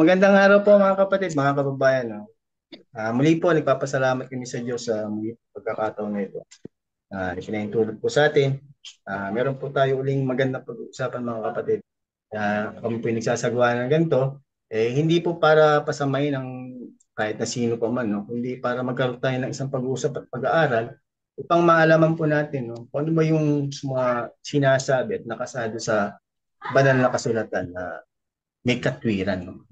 Magandang araw po mga kapatid, mga kababayan. No? Muli po, nagpapasalamat kami sa Diyos sa muli pagkakataon na ito. Ipinahintulot po sa atin. Meron po tayo uling magandang pag-uusapan mga kapatid. Kami po yung nagsasagawa ng ganito, hindi po para pasamayin ng kahit na sino pa man, no? Kundi para magkaroon tayo ng isang pag-uusap at pag-aaral upang maalaman po natin no? Kung ano ba yung mga sinasabi at nakasado sa banal na kasulatan na may katwiran. No?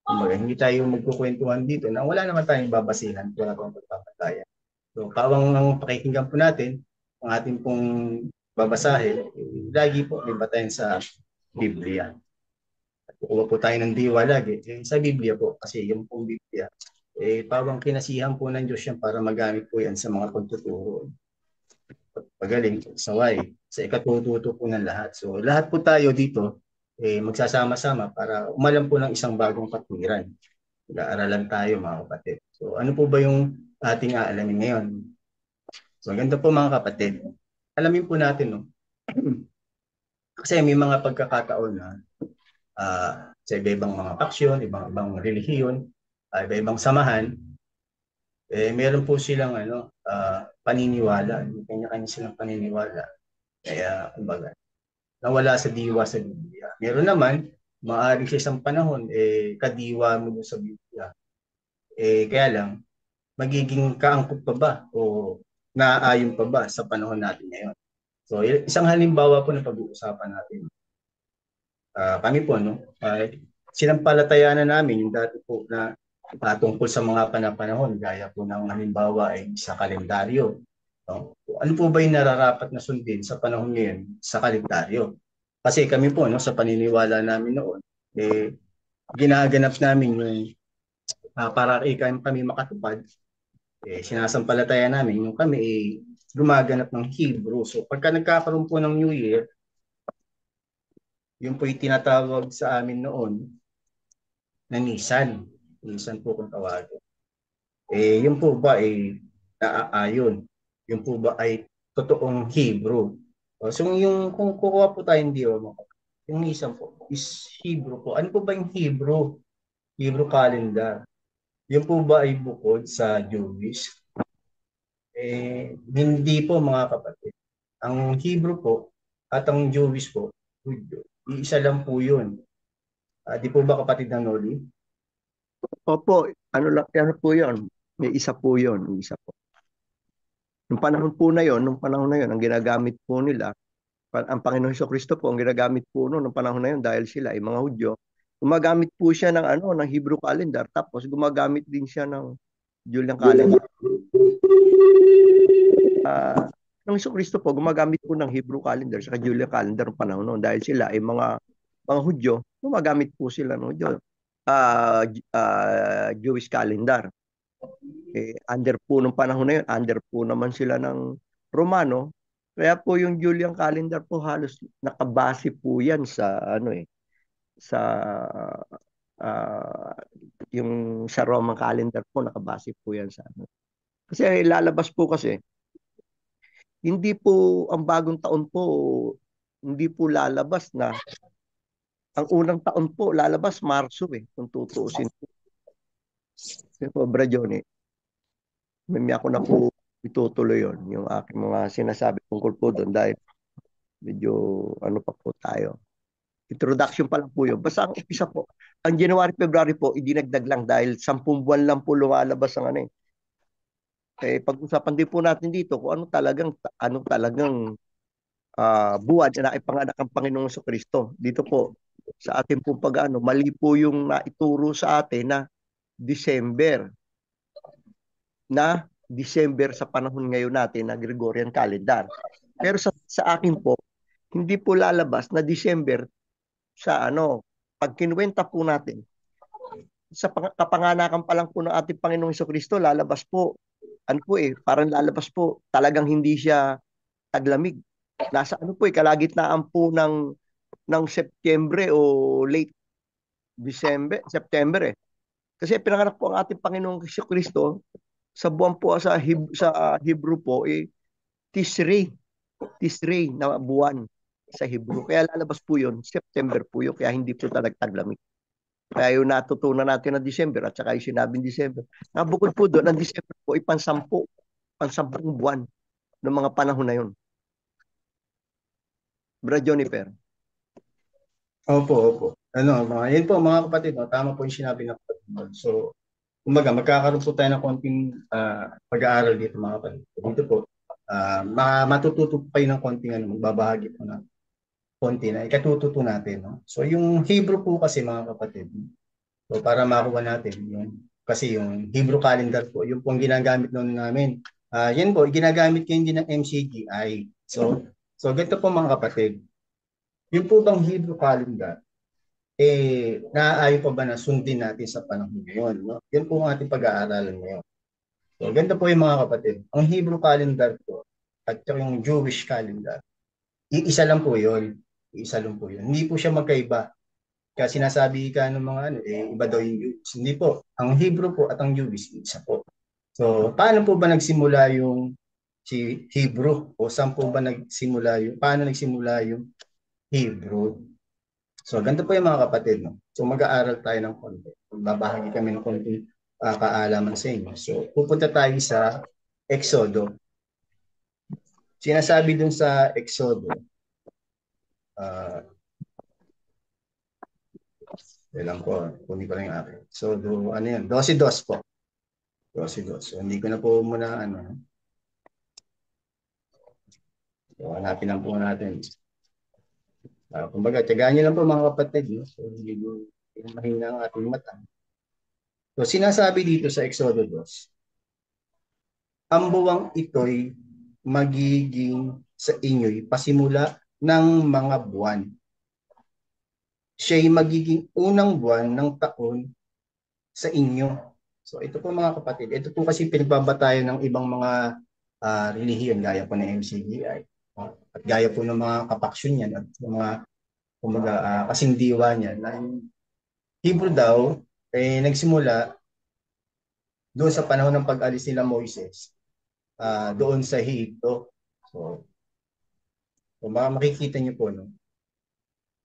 Kumbaga, hindi tayo magkukwentuhan dito na wala naman tayong babasihan, wala pang pagpapatayan. So, pawang ang pakikinggan po natin, ang ating pong babasahin, lagi po may batayan sa Biblia. At kukuha po tayo ng diwa lagi, sa Biblia po, kasi yung pong Biblia, pawang kinasihan po ng Diyos yan para magamit po yan sa mga pagtuturo. Pagaling, saway, sa ikatututo po ng lahat. So, lahat po tayo dito, magsasama-sama para umalam po ng isang bagong katwiran. Nag-aaralan tayo mga kapatid. So ano po ba yung ating aalamin ngayon? So ganito po mga kapatid. Alamin po natin, no? Kasi may mga pagkakataon na sa iba-ibang mga paksyon, ibang-ibang relihiyon, iba-ibang samahan, meron po silang paniniwala, kanya-kanya silang paniniwala. Kaya, kumbaga, nawala sa diwa sa Biblia. Meron naman, maaaring sa isang panahon, kadiwa mo dun sa Biblia. Kaya lang, magiging kaangkop pa ba o naaayon pa ba sa panahon natin ngayon? So, isang halimbawa po na pag-uusapan natin. Kami po, no, sinampalataya na namin yung dati po na tungkol sa mga panapanahon, gaya po ng halimbawa ay sa kalendaryo. No? Ano po ba yung nararapat na sundin sa panahon ngayon sa kalendaryo? Kasi kami po, no, sa paniniwala namin noon, ginaganap namin yung para kami makatupad sinasampalataya namin yung kami gumaganap ng Hebrew. So pagka nagkakaroon po ng New Year, yun po yung tinatawag sa amin noon na Nisan. Nisan po kung tawagin. Yun po ba ay naaayon? Yun po ba ay totoong Hebrew? So yung kung kukuha po tayong diwa, yung Nisan po is Hebrew po. Ano po ba yung Hebrew? Hebrew calendar. Yun po ba ay bukod sa Jewish? Hindi po mga kapatid. Ang Hebrew po at ang Jewish po, isa lang po yun. Di po ba kapatid ng Noli? Opo, ano po yun? May isa po yun, may isa po. Nung panahon po na yun, nung panahon na yun, ang ginagamit po nila, ang Panginoon Hesus po, ang ginagamit po noon, nung panahon na yun, dahil sila ay mga Hudyo, gumagamit po siya ng ng Hebrew calendar, tapos gumagamit din siya ng Julian calendar. Ng Hesus po, gumagamit po ng Hebrew calendar sa Julian calendar ng panahon noon, dahil sila ay mga Hudyo, gumagamit po sila ng Jewish calendar. Under po nung panahon na yun, under po naman sila ng Romano. Kaya po yung Julian calendar po halos nakabase po yan sa sa ah, yung sa Roman calendar po nakabase po yan sa Kasi lalabas po kasi hindi po ang bagong taon po hindi po lalabas na ang unang taon po lalabas Marso kung tutuusin po. Kasi po Bra Johnny, may ako na po itutuloy yon yung aking mga sinasabi tungkol po doon dahil medyo ano pa po tayo. Introduction pa lang po yun. Basta ang umpisa po, ang January, February po, idinagdag lang dahil 10 buwan lang po lumalabas ang ano eh. Pag-usapan din po natin dito kung ano talagang buwan na naipanganak ang Panginoong Kristo. Dito po, sa ating pong pag-ano, mali po yung naituro sa atin na December sa panahon ngayon natin na Gregorian calendar. Pero sa akin po, hindi po lalabas na December sa pag kinuwenta po natin, sa kapanganakan pa lang po ng ating Panginoong Kristo, lalabas po, parang lalabas po, talagang hindi siya taglamig. Nasa kalagitnaan po ng September o late December, September. Kasi pinanganak po ang ating Panginoong Kristo sa buwan po sa Hebrew po Tishrei. Tishrei na buwan sa Hebrew. Kaya lalabas po yun, September po yun, kaya hindi po talaga taglamig. Kaya yung natutunan natin ng December at saka yung sinabing December. Bukod po doon, ang December po ay pansampung buwan ng mga panahon na yun. Brad Joniper. Opo, opo. Yun po mga kapatid, no, tama po yung sinabi ng kapatid mo. So, kumbaga, magkakaroon po tayo ng konting pag-aaral dito mga kapatid. Dito po, matututo pa kayo ng konting magbabahagi po na konti na ikatututo natin. No? So, yung Hebrew po kasi mga kapatid, so para makuha natin, kasi yung Hebrew calendar po, yung pong ginagamit noon namin. Yan po, ginagamit ko din ng MCGI. So ganito po mga kapatid, yung po bang Hebrew calendar, naaayon pa ba na sundin natin sa panahon ngayon? No? Yan po ang ating pag-aaralan ngayon. So, ganito po yung mga kapatid. Ang Hebrew calendar po at yung Jewish calendar, iisa lang po yun. Iisa lang po yun. Hindi po siya magkaiba. Kaya sinasabi ka ng mga iba daw yung Jewish. Hindi po. Ang Hebrew po at ang Jewish, isa po. So, paano po ba nagsimula yung si Hebrew? O saan po ba paano nagsimula yung Hebrew? So, ganito po yung mga kapatid. No? So, mag-aaral tayo ng konti. Babahagi kami ng konti kaalaman sa inyo. So, pupunta tayo sa Exodo. Sinasabi dun sa Exodo, ilang po, kunin ko lang yung akin. So, ano yan? 12-2 po. 12-2. So, hindi ko na po muna, so, hanapin lang po natin. Kumbaga, tiyagaan nyo lang po mga kapatid. No? So, hindi mahina ang ating mata. So, sinasabi dito sa Exodo 2, ang buwang ito'y magiging sa inyo'y pasimula ng mga buwan. Siya'y magiging unang buwan ng taon sa inyo. So, ito po mga kapatid, ito po kasi pinagbabatayan ng ibang mga relihiyon, gaya po ng MCGI. At gaya po ng mga kapaksyon yan at ng mga kasindiwa niyan na Hebrew daw nagsimula doon sa panahon ng pag-alis nila Moises doon sa Ehipto. So, makikita niyo po. No?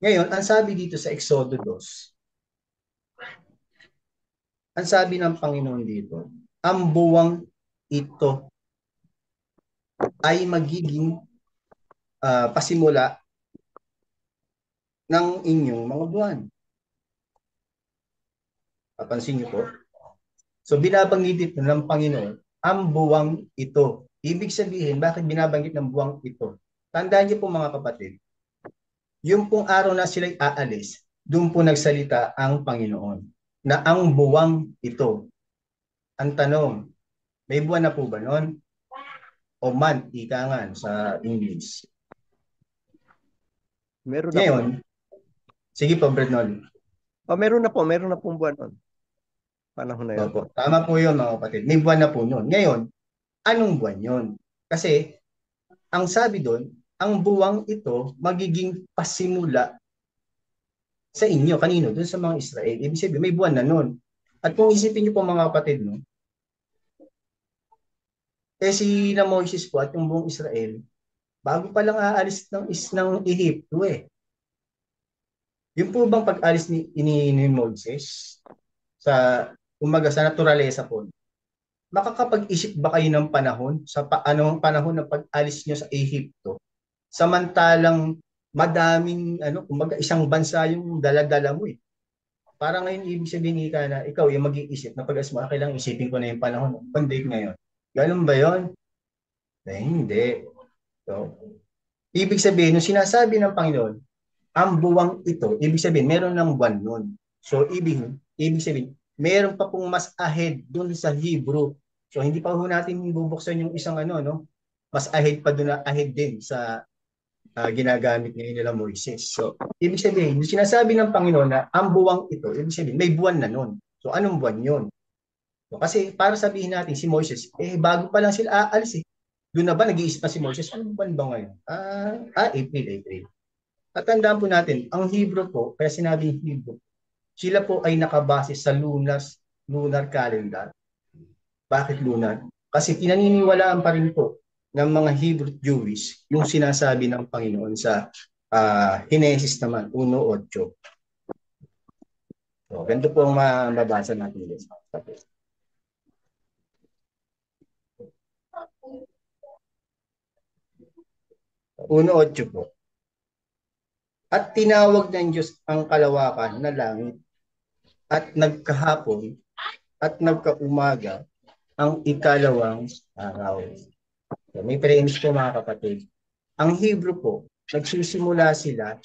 Ngayon, ang sabi dito sa Exodo 2, ang sabi ng Panginoon dito, ang buwang ito ay magiging pasimula ng inyong mga buwan. Papansin niyo po? So binabanggit dito ng Panginoon ang buwang ito. Ibig sabihin, bakit binabanggit ng buwang ito? Tandaan niyo po mga kapatid, yung pong araw na sila'y aalis, doon po nagsalita ang Panginoon na ang buwang ito. Ang tanong, may buwan na po ba noon? O month, ika nga sa English. Meron na ngayon, po. Sige po, Brad Nolly. Meron na pong buwan nun. Panahon na yun. Opo. Tama po yun mga kapatid. May buwan na po noon. Ngayon, anong buwan yun? Kasi, ang sabi doon, ang buwang ito magiging pasimula sa inyo. Kanino? Doon sa mga Israel. Ibig sabihin, may buwan na noon. At kung isipin niyo po mga kapatid, no? Si na Moises po at yung buong Israel, bago pa lang aalis ng Ehipto Yung po bang pag-alis ni Moises sa sa naturalesa po, makakapag-isip ba kayo ng panahon sa panahon ng pag-alis niyo sa Ehipto? Samantalang madaming isang bansa yung dala-dala mo Para ngayon ibig sabihin na ikaw yung mag-iisip na pag-alis mo, kailangan isipin ko na yung panahon ng date ngayon. Ganun ba 'yon? Hindi. So, ibig sabihin, nung sinasabi ng Panginoon, ang buwang ito, ibig sabihin, meron ng buwan nun. So, ibig sabihin, meron pa pong mas ahead dun sa Hebrew. So, hindi pa ho natin bubuksan yung isang mas ahead pa dun na ahead din sa ginagamit ngayon nila Moises. So, ibig sabihin, yung sinasabi ng Panginoon na ang buwang ito, ibig sabihin, may buwan na nun. So, anong buwan yun? So, kasi para sabihin natin si Moises, bago pa lang sila aalis Doon na ba nag-iisip na si Moises? Anong buwan ba ngayon? April. At tandaan po natin, ang Hebrew po, kaya sinabing Hebrew, sila po ay nakabase sa lunar calendar. Bakit lunar? Kasi pinaniniwalaan pa rin po ng mga Hebrew Jewish yung sinasabi ng Panginoon sa Genesis naman, 1:8. So, ganito po ang mababasa natin guys. 1:8 po. At tinawag ng Diyos ang kalawakan na langit at nagkahapon at nagkaumaga ang ikalawang araw. So, may premise po mga kapatid. Ang Hebrew po, nagsisimula sila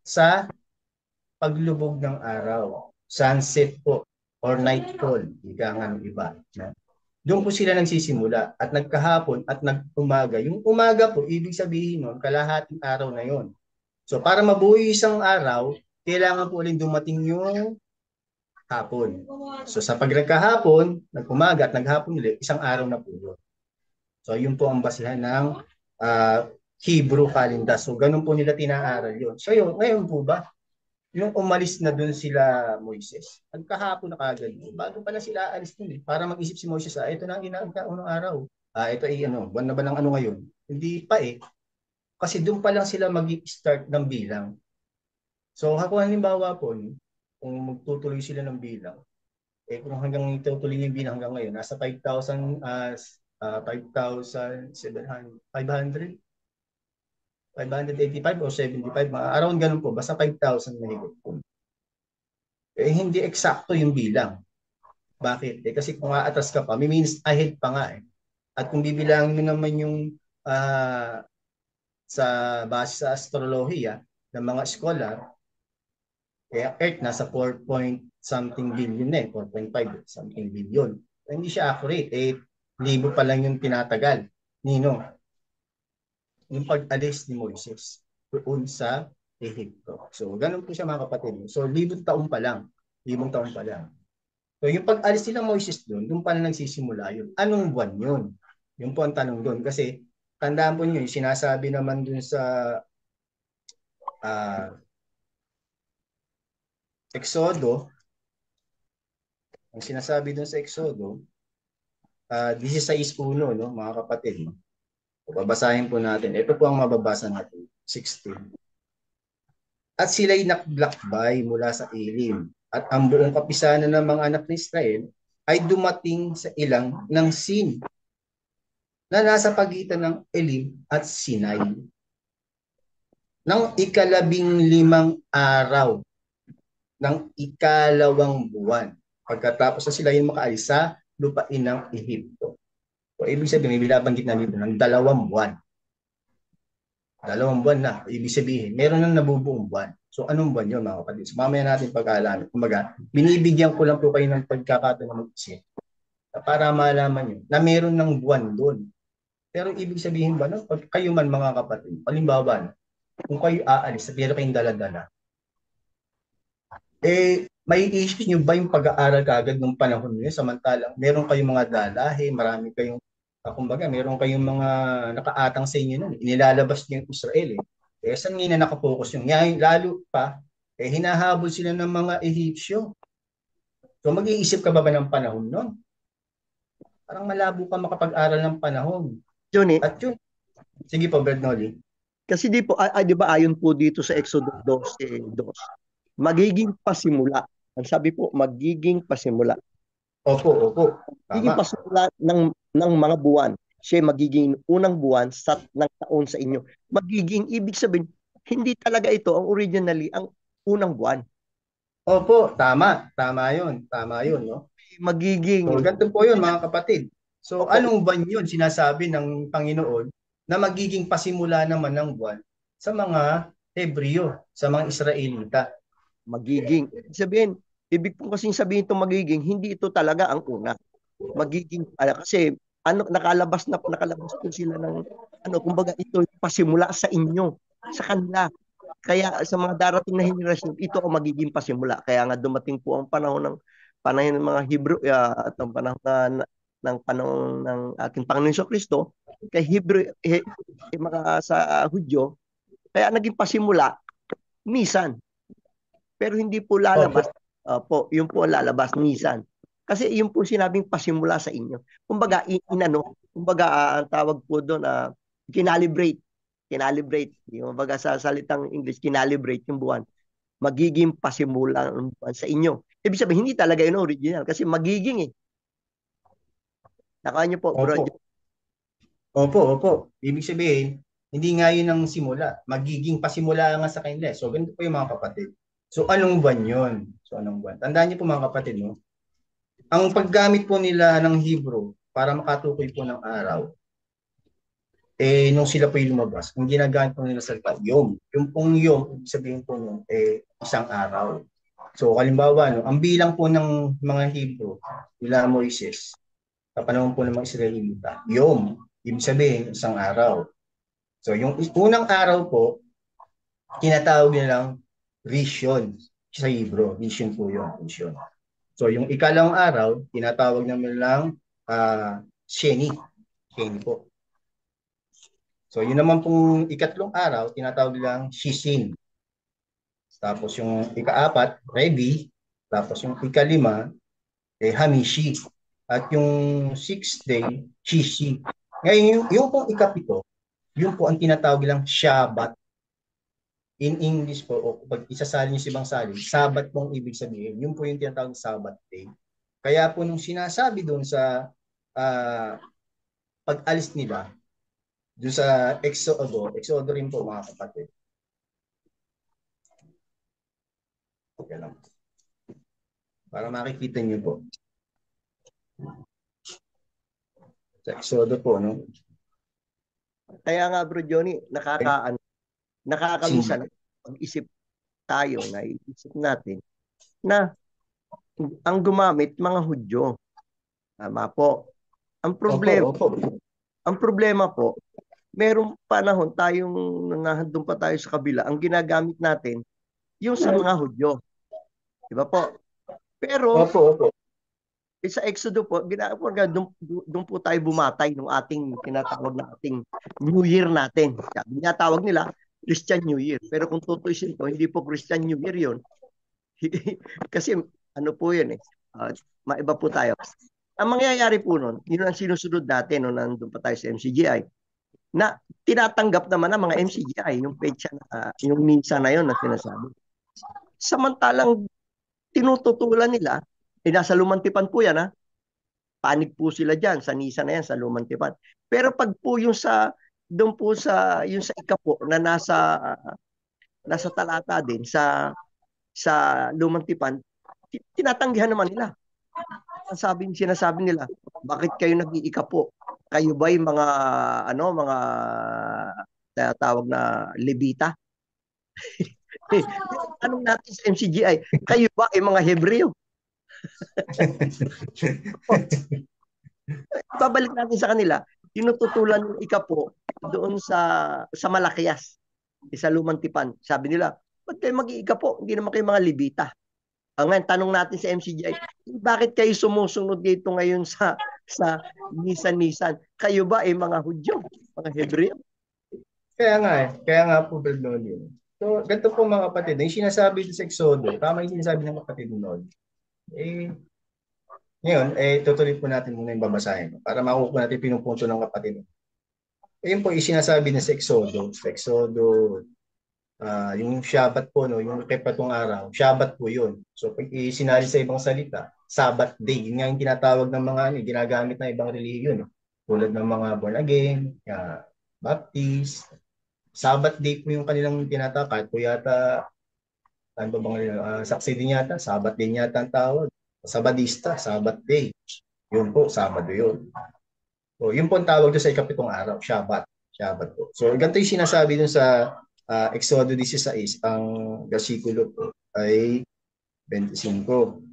sa paglubog ng araw. Sunset po or nightfall. Ika nga ng iba. Doon po sila nagsisimula at nagkahapon at nag-umaga. Yung umaga po, ibig sabihin nun, kalahating araw na yon. So para mabuo isang araw, kailangan po ulit dumating yung hapon. So sa pag nagkahapon, nag-umaga at naghapon ulit, isang araw na po yun. So yun po ang basihan ng Hebrew calendar. So ganun po nila tinaaral yun. So yun, ngayon po ba, yung umalis na dun sila Moises, nagkahapon na kagad yun. Bago pala sila alis dun para mag-isip si Moises, ito na ang ginagawa araw. Ito ay buwan na ba ng ano ngayon? Hindi pa eh. Kasi doon pa lang sila mag-start ng bilang. So kung halimbawa po, kung magtutuloy sila ng bilang, kung hanggang itutuloy yung bilang hanggang ngayon, nasa 5,000, 5,700, 585 o 75, around ganun po, basta 5,000 na higit po. Hindi eksakto yung bilang. Bakit? Kasi kung aatras ka pa, may means ahead pa nga eh. At kung bibilangin mo naman yung sa base sa astrolohiya ng mga scholar, kaya Earth nasa 4 point something billion eh, 4.5 something billion. Hindi siya accurate. Libo pa lang yung tinatagal. Nino? Yung pag-alis ni Moises doon sa Ehipto. So, ganun po siya mga kapatid. So, libong taon pa lang. So, yung pag-alis nila Moises doon pa lang nagsisimula yun. Anong buwan yun? Yung po ang tanong doon. Kasi, tandaan po nyo, yung sinasabi naman doon sa Exodo, ang sinasabi doon sa Exodo, 16:1, no, mga kapatid. No? Babasahin po natin. Ito po ang mababasa natin. 16. At sila'y naglakbay mula sa Elim. At ang buong kapisanan ng mga anak ni Israel ay dumating sa ilang ng Sin na nasa pagitan ng Elim at Sinai. Nang 15 araw ng 2 buwan. Pagkatapos na sila yung makaalis sa lupain ng Ehipto. So, ibig sabihin, may binabanggit na dito ng 2 buwan. 2 buwan na. Ibig sabihin, meron nang nabubuong buwan. So, anong buwan yun, mga kapatid? So, mamaya natin pag-aalaman. Kumbaga, binibigyan ko lang po kayo ng pagkakataon na mag-isip para malaman nyo na meron ng buwan doon. Pero ibig sabihin ba, no? Pag kayo man, mga kapatid, halimbawa, kung kayo aalis, sabihin kayong dala-dala, may issues nyo ba yung pag-aaral kagad ng panahon nyo? Samantalang meron kayong mga dalahe, marami kayong, kumbaga, meron kayong mga nakaatang sa inyo nun. Inilalabas nyo yung Israel eh. Saan nga na nakapokus yung? Lalo pa, hinahabol sila ng mga Egyptio. So mag-iisip ka ba ng panahon nun? Parang malabo ka makapag-aral ng panahon. Johnny, at yun, sige po, Brad Nolly. Kasi di ba ayon po dito sa Exodus 12:2, magiging pasimula. Ang sabi po, magiging pasimula. Opo. Magiging pasimula ng mga buwan. Siya magiging unang buwan ng taon sa inyo. Magiging, ibig sabihin, hindi talaga ito ang originally ang unang buwan. Opo, tama yun, no? Magiging. So, ganito po yun, mga kapatid. So, anong buwan yun sinasabi ng Panginoon na magiging pasimula naman ng buwan sa mga Hebreo, sa mga Israelita? Magiging. Sabihin, ibig po kasing sabihin itong magiging, hindi ito talaga ang una. Magiging, kasi nakalabas po sila ng, kumbaga ito pasimula sa inyo, sa kanila. Kaya sa mga darating na henerasyon, ito ang magiging pasimula. Kaya nga dumating po ang panahon ng mga Hebrew, at ang panahon ng ating Panginoon Jesucristo, kay Hebrew, mga sa Hudyo, kaya naging pasimula, minsan. Pero hindi po lalabas. Yun po lalabas minsan. Kasi yun po sinabing pasimula sa inyo. Kumbaga, ang tawag po doon, kinalibrate. Yung baga sa salitang English, kinalibrate yung buwan. Magiging pasimula ng buwan sa inyo. Ibig sabihin, hindi talaga yun original kasi magiging eh. Nakuha niyo po, bro. Opo, opo, opo. Ibig sabihin, hindi nga yun ang simula. Magiging pasimula nga sa kanila. So, ganito po yung mga kapatid. So, anong buwan yun? So, anong buwan? Tandaan niyo po mga kapatid, no? Ang paggamit po nila ng Hebrew para makatukoy po ng araw, nung sila po yung lumabas, ang ginagamit po nila sa salita, yom. Yung pong yom, ibig sabihin po nun, isang araw. So, halimbawa, no, ang bilang po ng mga Hebrew, nila Moises, sa panahon po ng mga Israelita, yom, ibig sabihin, isang araw. So, yung unang araw po, tinatawag nilang Rishon sa Hebrew. Rishon po yun. Rishon. So, yung ikalawang araw, tinatawag naman lang Sheni. Sheni po. So, yun naman pong ikatlong araw, tinatawag lang Shisin. Tapos yung ikaapat, Revi. Tapos yung ikalima, Hamishi. At yung sixth day, Shishi. Ngayon, yung pong ikapito, yun po ang tinatawag lang Shabbat. In English po, o pag isasalin niyo sa ibang salin, Sabbath pong ibig sabihin. Yun po yung tinatawag Sabbath day. Kaya po nung sinasabi doon sa pag-alis nila, doon sa Exodo rin po mga kapatid. Okay lang. Para makikita niyo po. Sa Exodo po, no? Kaya nga bro Johnny, Simba. nakakamisan pag-isip tayo, naiisip natin na ang gumamit mga Hudyo. Tama po. Ang Opo, problema, opo. ang problema po, merong panahon tayong nandun pa tayo sa kabila, ang ginagamit natin yung sa mga Hudyo. Di ba po? Pero Opo, opo. sa Exodo po, doon po tayo bumatay ng ating tinatawag na ating New Year natin. Tinatawag nila Christian New Year. Pero kung tutuisin ko, hindi po Christian New Year yun. Kasi ano po yun eh. Maiba po tayo. Ang mangyayari po nun, yun ang sinusunod natin nung nandun pa tayo sa MCGI, na tinatanggap naman ng mga MCGI yung petsa na, yung misa na yun na sinasabi. Samantalang tinututulan nila, nasa Lumantipan po yan ha, panig po sila dyan, sa Nisa na yan, sa Lumantipan. Pero pag po yung doon po yung sa ikapo na nasa talata din, sa Lumantipan, tinatanggihan naman nila. Sinasabi nila, bakit kayo nag-iikapo? Kayo ba yung mga tawag na Levita? Anong natin sa MCGI? Kayo ba ay mga Hebreo? Babalik natin sa kanila, tinututulan yung ikapo doon sa Malakias, sa Lumantipan. Sabi nila, ba't kayo mag-iikapo? Hindi naman kayo mga Levita. Ngayon, tanong natin sa MCGI, bakit kayo sumusunod dito ngayon sa Nisan-Nisan? Kayo ba ay mga Hudyo, mga Hebreo? Kaya nga po, Brad Noli. So, ganito po mga kapatid, yung sinasabi sa Exodo, tama yung sinasabi ng kapatid Noli. Ngayon, tutuloy po natin muna yung babasahin para makukuha natin pinupunto ng kapatid. Yun po yung sinasabi na sa Exodo. Sa Exodo, yung Shabbat po, no, yung ikapatong araw, Shabbat po yun. So, pag isinali sa ibang salita, Sabbath day. Yun nga yung tinatawag ng mga ginagamit ng ibang religion. No? Tulad ng mga born again, Baptist. Sabbath day po yung kanilang tinatawag. Kahit po yata, ano ba bang saksi din yata, Sabbath din yata ang tawag. Sabadista, Sabbath day. Yun po, Sabado yun. So, yun po ang tawag doon sa ikapitong araw, Shabbat. Shabbat po. So, ganito yung sinasabi doon sa Exodo 16, ang versikulo po ay 25.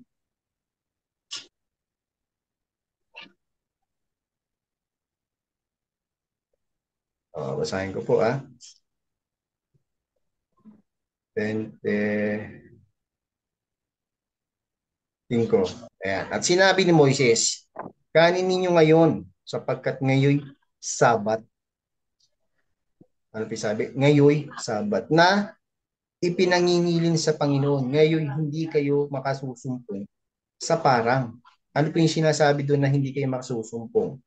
Basahin ko po 25. Ayan. At sinabi ni Moises, kanin ninyo ngayon sapagkat ngayon Sabat. Ano po sabi? Ngayon Sabat na ipinangingilin sa Panginoon. Ngayon hindi kayo makasusumpong sa parang. Ano po yung sinasabi doon na hindi kayo makasusumpong?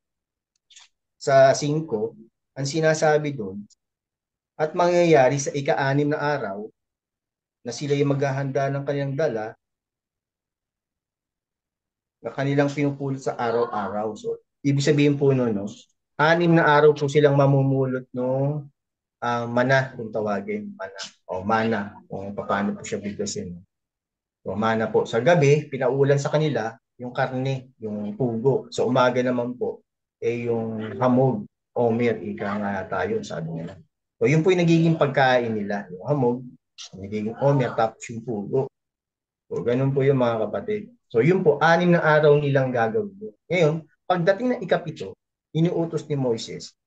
Sa 5, ang sinasabi doon, at mangyayari sa ika-6 na araw na sila yung maghahanda ng kanilang dala, na kanilang pinupulot sa araw-araw. So, ibig sabihin po no, 6 na araw po silang mamumulot no mana kung tawagin, mana o mana kung paano po siya bigkasin. So, mana po sa gabi, pinaulan sa kanila yung karne, yung pugo. Sa umaga naman po yung hamog o mir, ika nga tayo, sabi nila. So, yun po yung nagiging pagkain nila. Yung hamog, nagiging omer, tapos yung pugo. So, ganun po yung mga kapatid. So, yun po, 6 na araw nilang gagawin. Ngayon, pagdating ng ikapito, inuutos ni Moises,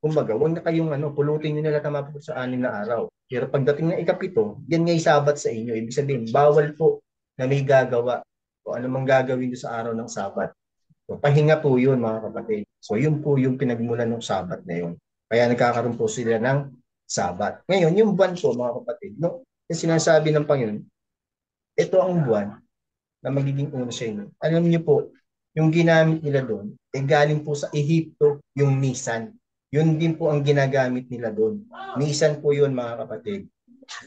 kumbaga, huwag na kayong pulutin nyo na lahat ng mga sa 6 na araw. Pero pagdating ng ikapito, yan ngay sabat sa inyo. Ibig sabihin, bawal po na may gagawa o anumang gagawin doon sa araw ng sabat. So, pahinga po yun, mga kapatid. So, yun po yung pinagmulan ng sabat na yun. Kaya nagkakaroon po sila ng sabat. Ngayon, yung buwan po, mga kapatid, no? Yung sinasabi ng Panginoon, ito ang buwan na magiging uno sa inyo. Alam niyo po, yung ginamit nila doon, galing po sa Ehipto, yung Nisan. Yun din po ang ginagamit nila doon. Nisan po yun, mga kapatid.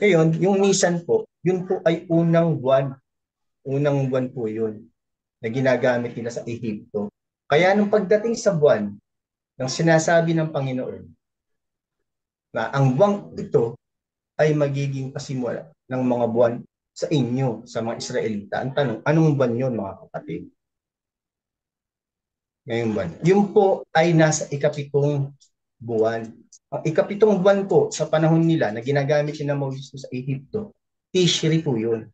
Ngayon, yung Nisan po, yun po ay unang buwan. Unang buwan po yun na ginagamit nila sa Ehipto. Kaya nung pagdating sa buwan, ng sinasabi ng Panginoon, na ang buwang ito ay magiging pasimula ng mga buwan sa inyo, sa mga Israelita. Ang tanong, anong buwan yun, mga kapatid? Ngayong buwan. Yun po ay nasa ikapitong buwan. Ang ikapitong buwan po sa panahon nila na ginagamit ni Moses sa Ehipto, Tishri po yun.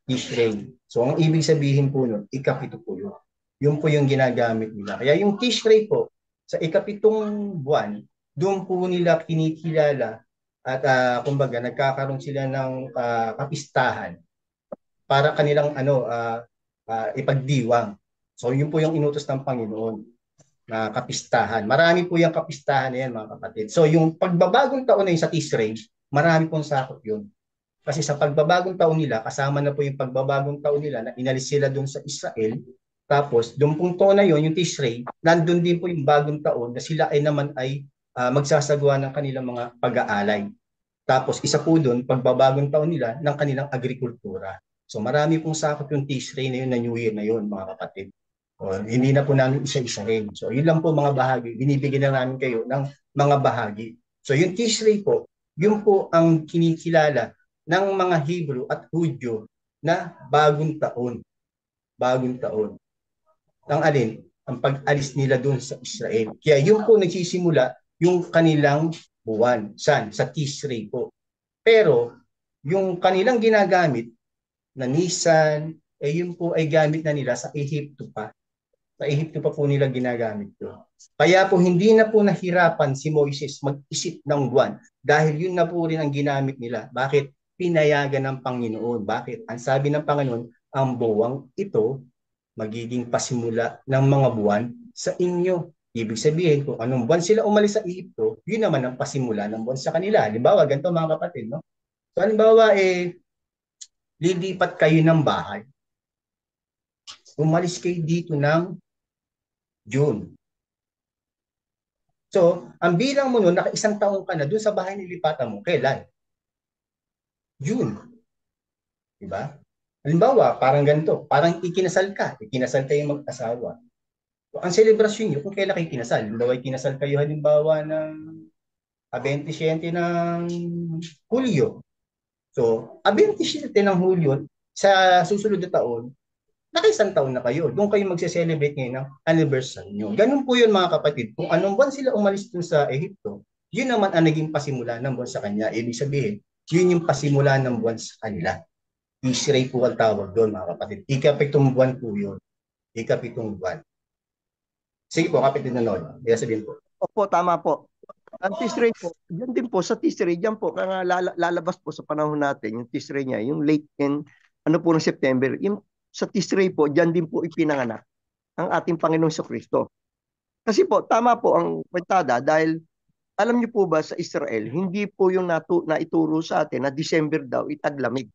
Tishrei. So ang ibig sabihin po nun, ikapito po yun. Yun po yung ginagamit nila. Kaya yung Tishrei po, sa ikapitong buwan, doon po nila kinikilala at kumbaga nagkakaroon sila ng kapistahan para kanilang ipagdiwang. So yun po yung inutos ng Panginoon na kapistahan. Marami po yung kapistahan na yan, mga kapatid. So yung pagbabagong taon na yun sa Tishrei, marami pong sakop yun. Kasi sa pagbabagong taon nila, kasama na po yung pagbabagong taon nila na inalis sila doon sa Israel. Tapos, doon pong taon na yun, yung Tishrei, nandun din po yung bagong taon na sila ay naman ay magsasagawa ng kanilang mga pag-aalay. Tapos, isa po doon, pagbabagong taon nila ng kanilang agrikultura. So, marami pong sakop yung Tishrei na yun, na New Year na yun, mga kapatid. Hindi na po namin isa-isa rin. So, yun lang po mga bahagi. Binibigyan na namin kayo ng mga bahagi. So, yung Tishrei po, yun po ang kinikilala ng mga Hebrew at Hudyo na bagong taon. Bagong taon. Ang alin? Ang pag-alis nila doon sa Israel. Kaya yun po nagsisimula yung kanilang buwan. Saan? Sa Tishrei po. Pero, yung kanilang ginagamit na Nisan, yun po ay gamit na nila sa Ehipto pa. Sa Ehipto pa po nila ginagamit to. Kaya po hindi na po nahirapan si Moises mag-isip ng buwan dahil yun na po rin ang ginamit nila. Bakit? Pinayagan ng Panginoon. Bakit? Ang sabi ng Panginoon, ang buwang ito magiging pasimula ng mga buwan sa inyo. Ibig sabihin, kung anong buwan sila umalis sa Ehipto, yun naman ang pasimula ng buwan sa kanila. Halimbawa, ganito mga kapatid, no? So, halimbawa, lilipat kayo ng bahay. Umalis kayo dito ng June. So, ang bilang mo nun, naka-1 taon ka na dun sa bahay nilipatan mo. Kailan? June. Diba? Halimbawa, parang ganito. Parang ikinasal ka. Ikinasal kayo mag-asawa. So, ang selebrasyon nyo, kung kailan kayo kinasal. Halimbawa, ikinasal kayo halimbawa ng 27 ng Hulyo. So, 27 ng Hulyo, sa susunod na taon, naka-1 taon na kayo. Doon kayo magse-celebrate ngayon ng anniversary nyo. Ganun po yun, mga kapatid. Kung anong buwan sila umalis dun sa Ehipto, yun naman ang naging pasimula ng buwan sa kanya. Ibig sabihin, yun yung pasimula ng buwan sa kanila. Tishrei po ang tawag doon, mga kapatid. Ikapitong buwan po yun. Ikapitong buwan. Sige po, kapitid na Lord. Kaya sabihin po. Opo, tama po. Ang Tishrei po, yan din po, sa Tishrei, yan po, kaya lalabas po sa panahon natin, yung Tishrei niya, yung late in, ng September, yung sa Tishrei po, dyan din po ipinanganak ang ating Panginoong Kristo. Kasi po, tama po ang kwentada dahil alam niyo po ba sa Israel, hindi po yung naituro sa atin na December daw itaglamig.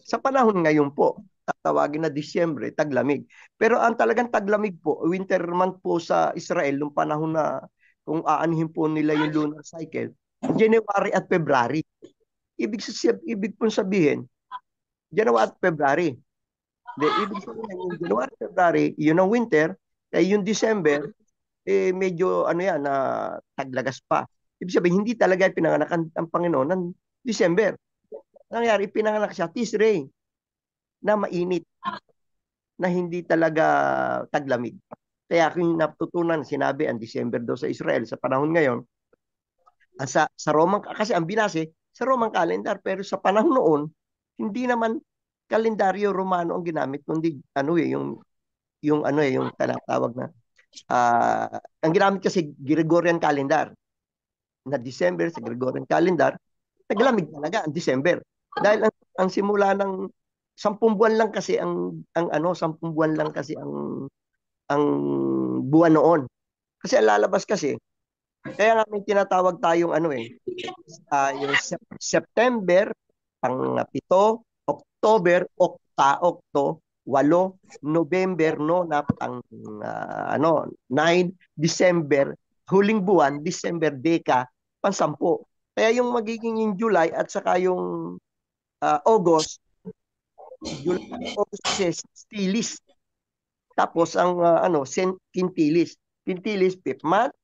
Sa panahon ngayon po, tatawagin na Disyembre, taglamig. Pero ang talagang taglamig po, winter month po sa Israel, nung panahon na kung aanhin po nila yung lunar cycle, January at February. Ibig po sabihin, January at February. Ibig sabihin, yung January, February, yun ang winter, kaya yung December, medyo ano yan, na taglagas pa. Ibig sabihin, hindi talaga pinanganak ang Panginoon ng December. Nangyari, pinanganak siya, Tishrei, na mainit, na hindi talaga taglamig. Kaya kung natutunan, sinabi ang December daw sa Israel sa panahon ngayon, sa Roman, kasi ang binase, sa Roman calendar, pero sa panahon noon, hindi naman kalendaryo Romano ang ginamit, kundi ano yung ano yung tinatawag na ang ginamit kasi Gregorian calendar na December sa Gregorian calendar, taglamig talaga ang December. Dahil ang simula ng 10 buwan lang kasi ang ano 10 buwan lang kasi ang buwan noon. Kasi ang lalabas kasi kaya nga may tinatawag tayong ano yung September, pang-7, October, Okto, 8, November, no, na pang 9, December, huling buwan, December, Deka, pang-10. Kaya yung magiging yung July at saka yung August, July, August kasi Stilis. Tapos ang Quintilis. Quintilis, 5th month,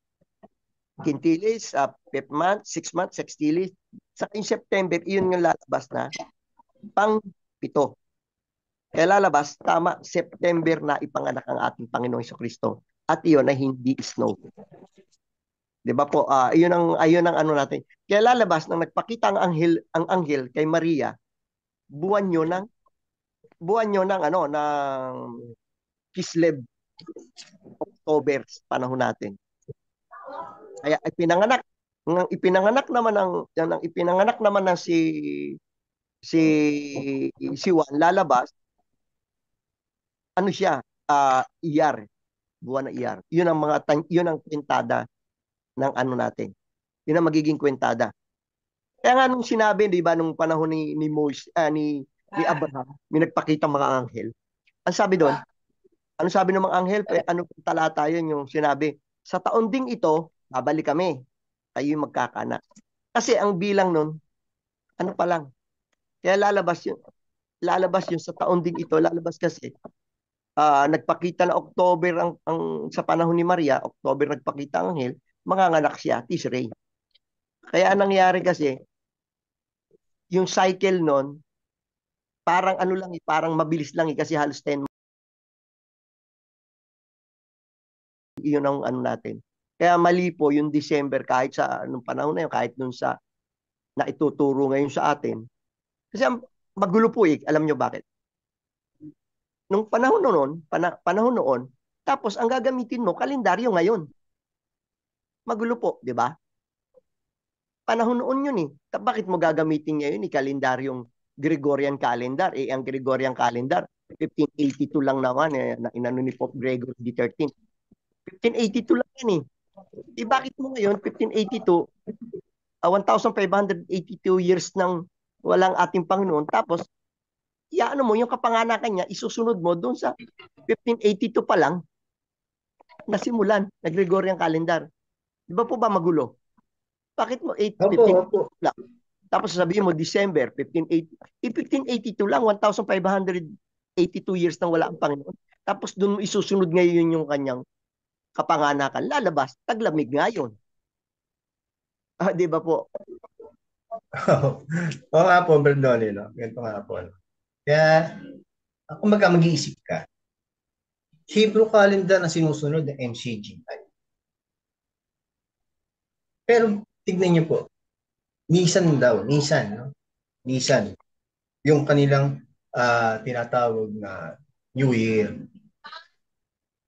Quintilis, 5th month, 6th month, Sextilis. Sa September, iyon yung lalabas na pang-7. Kaya lalabas, tama, September na ipanganak ang ating Panginoong Jesucristo. At iyon ay hindi snow. Di ba po? Ayun ang ano natin. Kaya lalabas, nang nagpakita ang anghel kay Maria, buwan nyo ng Kislev, October, panahon natin. Kaya ipinanganak naman ng si Juan lalabas, ano siya, Iyar, buwan na Iyar. Yun ang kwentada ng ano natin. Yun ang magiging kwentada. Kaya nga nung sinabi, di ba, nung panahon ni Moses, ni Abraham, may nagpakita mga anghel. Ang sabi doon, ano sabi ng mga anghel? Ano talata yun yung sinabi? Sa taon ding ito, babalik kami. Kayo'y magkakana. Kasi ang bilang nun, ano pa lang. Kaya lalabas yun sa taon ding ito. Lalabas kasi, nagpakita na October sa panahon ni Maria, October nagpakita ang anghel, manganganak siya, Tishrei. Kaya nangyari kasi, yung cycle nun, parang ano lang, parang mabilis lang kasi halos 10. Iyon ang ano natin. Kaya mali po yung December kahit sa anong panahon na yun, kahit dun sa na ituturo ngayon sa atin. Kasi magulo po alam nyo bakit? Nung panahon noon, tapos ang gagamitin mo, kalendaryo ngayon. Magulo po, di ba? Panahon noon yun Bakit mo gagamitin ngayon kalendaryong Gregorian calendar? Ang Gregorian calendar, 1582 lang naman na inano ni Pope Gregory XIII. 1582 lang yan bakit mo ngayon, 1582, 1,582 years nang walang ating Panginoon, tapos, ano mo, yung kapanganakan niya, isusunod mo doon sa 1582 pa lang, nasimulan, na Gregorian calendar. Di ba po ba magulo? Bakit mo 1582 lang? Tapos sabihin mo, December, 1582 lang, 1,582 years nang wala ang Panginoon. Tapos doon isusunod ngayon yung kanyang kapanganakan, lalabas, taglamig ngayon. Di ba po? Oo nga po, Bernoni, no? Ganito nga po. Kaya, kung mag-iisip ka, Hebrew calendar na sinusunod ng MCGI. Pero, tignan niyo po, Nisan daw, no? Nisan. Yung kanilang tinatawag na New Year.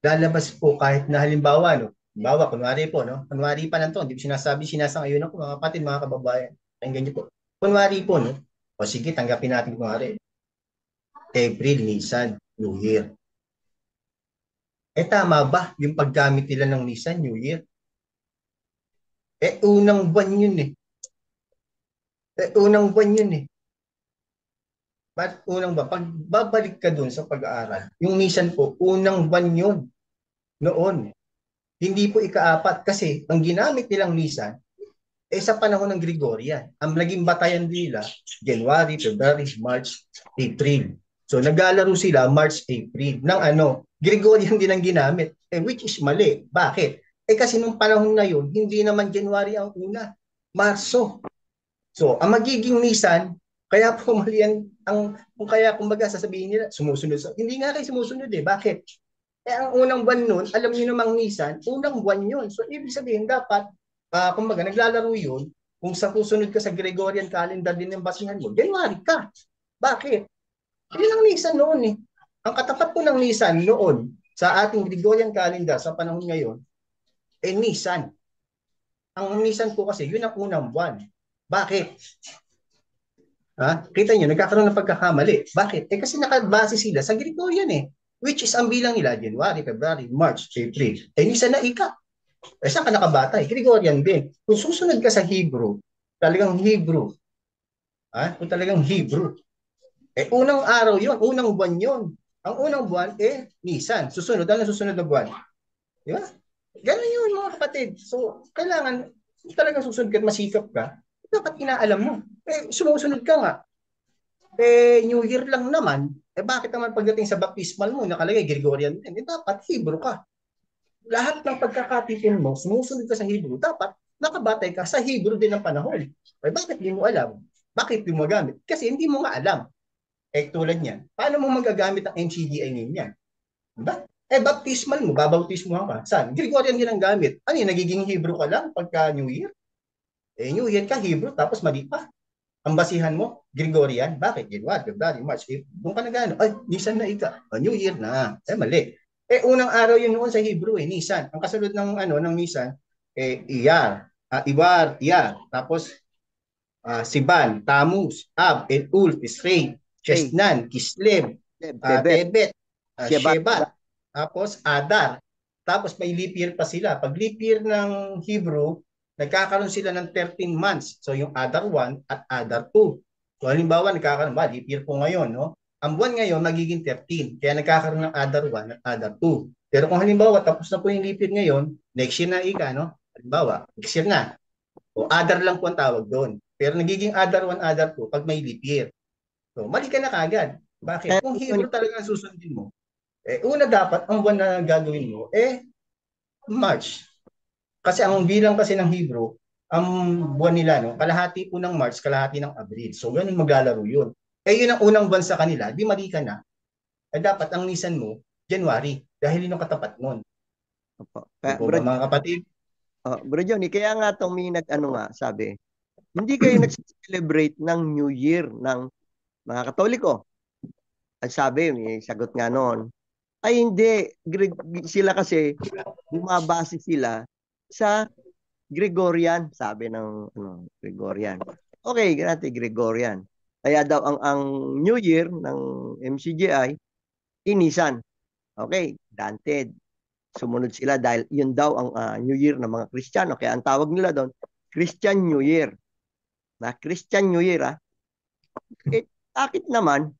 Lalabas po kahit na halimbawa, no? Halimbawa, kunwari po, no? Kunwari pa lang to, hindi ko sinasang-ayunan ko, mga kapatid, mga kababayan. Pakinggan niyo po. Kunwari po, no? O sige, tanggapin natin kunwari. April, Nisan, New Year. Tama ba yung paggamit nila ng Nisan, New Year? Unang buwan yun unang buwan yun But unang ba? Pag babalik ka dun sa pag-aaral, yung Nisan po, unang buwan yun noon. Hindi po ika-4 kasi ang ginamit nilang Nisan sa panahon ng Gregorian. Ang naging batayan nila, January, February, March, April. So naglalaro sila March, April ng ano, Gregorian din ang ginamit. Which is mali. Bakit? Kasi nung panahon na yun, hindi naman January ang una, Marso. So, ang magiging Nissan, kaya po mali kung kaya kumbaga sasabihin nila, sumusunod. Hindi nga kayo sumusunod Bakit? Ang unang buwan nun, alam niyo namang Nissan, unang buwan yun. So, ibig sabihin, dapat, kumbaga, naglalaro yun, kung sa susunod ka sa Gregorian calendar din yung basihan mo, January ka. Bakit? Yun ang Nissan noon Ang katapat po ng Nissan noon, sa ating Gregorian calendar, sa panahon ngayon, Nissan. Ang Nissan po kasi, yun ang unang buwan. Bakit? Kita nyo, nagkakaroon ng pagkakamali. Bakit? Kasi nakabase sila sa Gregorian Which is ang bilang nila, January, February, March, April. Nissan na ika. Saan ka nakabatay? Gregorian din. Kung susunod ka sa Hebrew, talagang Hebrew. Kung talagang Hebrew. Unang araw yun, unang buwan yun. Ang unang buwan, Nissan. Susunod, ano susunod na buwan? Di ba? Ganun yun, mga kapatid. So, kailangan, talagang susunod ka at masikap ka, dapat inaalam mo. Sumusunod ka nga. New Year lang naman, bakit naman pagdating sa baptismal mo, nakalagay Gregorian, dapat Hebrew ka. Lahat ng pagkakatipin mo, sumusunod ka sa Hebrew, dapat nakabatay ka sa Hebrew din ng panahon. Bakit hindi mo alam? Bakit hindi mo gamit? Kasi hindi mo nga alam. Tulad niyan, paano mo magagamit ang MCGI ngayon yan? Diba? Baptismal mo, babautismo ka. Saan? Gregorian din ang gamit. Ano yun, nagiging Hebrew ka lang pagka New Year? New Year ka, Hebrew, tapos mali pa. Ang basihan mo, Gregorian. Bakit? January, February, March, April. Doon ka na gano'n. Nisan na ika. New Year na. Mali. Unang araw yun noon sa Hebrew Nisan. Ang kasunod ng Nisan, Iyar. Ibar, Iyar. Tapos, Siban, Tammuz, Ab, Elul, Tishrei, Chesnan, Kislev, Tebet, Shebat. Tapos, Adar. Tapos, may leap year pa sila. Pag leap year ng Hebrew, nagkakaroon sila ng 13 months. So, yung Adar 1 at Adar 2. So, halimbawa, nagkakaroon ba? Leap year po ngayon, no? Ang buwan ngayon, magiging 13. Kaya nagkakaroon ng Adar 1 at Adar 2. Pero kung halimbawa, tapos na po yung leap year ngayon, next year na ika, no? Halimbawa, next year na. O Adar lang po ang tawag doon. Pero nagiging Adar 1, Adar 2 pag may leap year. So, mali ka na kagad. Bakit? Kung Hebrew talaga ang susundin mo, una dapat, ang buwan na gagawin mo, March. Kasi ang bilang kasi ng Hebrew, ang buwan nila, no, kalahati po ng March, kalahati ng Abril. So, ganun maglalaro yun. Yun ang unang buwan sa kanila, di mali ka na. Dapat ang nisan mo, January, dahil yun ang katapat nun. Bro, mga kapatid? Bro Johnny, kaya nga itong may sabi, hindi kayo nag-celebrate ng New Year ng mga Katoliko. Ang sabi, may sagot nga noon, ay hindi, sila kasi, bumabase sila sa Gregorian, sabi ng Gregorian. Okay, ganati Gregorian. Kaya daw ang New Year ng MCGI, Nisan. Okay, granted. Sumunod sila dahil yun daw ang New Year ng mga Kristiyano. Kaya ang tawag nila doon, Christian New Year. Na Christian New Year, bakit naman?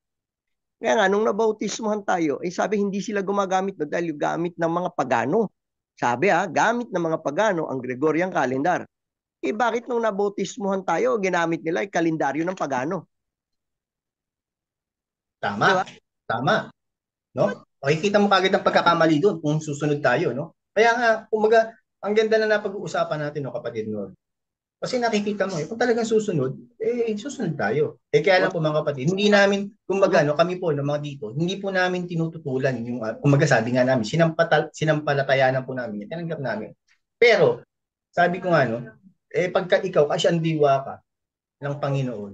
Kaya nga, nung nabautismohan tayo, sabi hindi sila gumagamit doon dahil gamit ng mga pagano. Sabi gamit ng mga pagano ang Gregorian calendar. Bakit nung nabautismohan tayo, ginamit nila yung kalendaryo ng pagano? Tama. Diba? Tama. No? Makikita mo kagad ang pagkakamali doon kung susunod tayo, no? Kaya nga, kumaga, ang ganda na napag-uusapan natin, no, kapatid, no? Kasi nakikita mo, kung talagang susunod, susunod tayo. Kaya lang po mga kapatid, hindi namin, kumbaga, no, kami po, no, mga dito, hindi po namin tinututulan yung, kumbaga sabi nga namin, sinampalatayanan po namin, tinanggap namin. Pero, sabi ko nga, no, pagka ikaw, kasi ang diwa ka ng Panginoon,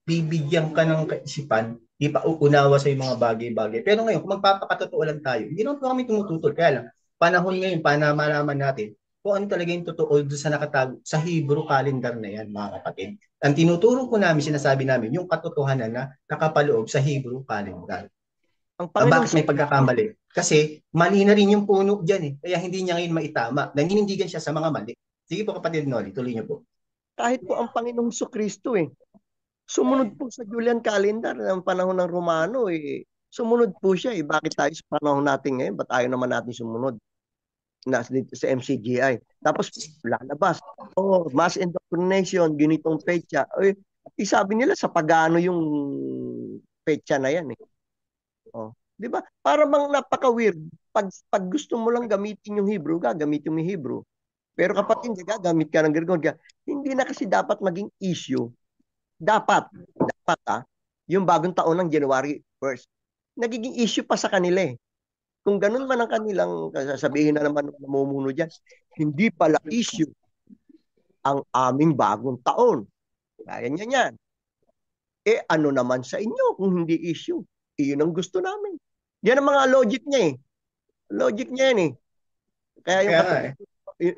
bibigyan ka ng kaisipan, di pa uunawa sa mga bagay-bagay. Pero ngayon, kung magpapakatotoo lang tayo, hindi naman po kami tumututol. Kaya lang, panahon ngayon, para malaman natin kung ano talaga yung totoo doon sa nakatago sa Hebrew calendar na yan, mga kapatid. Ang tinuturo ko namin, sinasabi namin, yung katotohanan na nakapaloob sa Hebrew calendar. Bakit may pagkakamali? Kasi mali na rin yung puno dyan Kaya hindi niya ngayon maitama. Nanginindigan siya sa mga mali. Sige po kapatid Noli, tuloy niyo po. Kahit po ang Panginoong Kristo sumunod po sa Julian calendar ng panahon ng Romano sumunod po siya Bakit tayo sa panahon natin ngayon? Ba't ayaw naman natin sumunod? Sa MCGI. Tapos lalabas. Mass indoctrination, ganitong petsa. Sabi nila sa pagano yung petsa na yan Oh. 'Di ba? Para bang napaka-weird. Pag gusto mo lang gamitin yung Hebrew, gagamitin mo yung Hebrew. Pero kapag hindi gagamit ka ng Gregorian, hindi na kasi dapat maging issue. Dapat yung bagong taon ng January 1st. Nagiging issue pa sa kanila eh. Kung ganun man ang kanilang sasabihin na naman ng namumuno dyan, hindi pala issue ang aming bagong taon. Ganyan yan. Eh ano naman sa inyo kung hindi issue? Iyon ang gusto namin. Yan ang mga logic niya eh. Logic niya yan eh. Kaya yung, Kaya nga eh.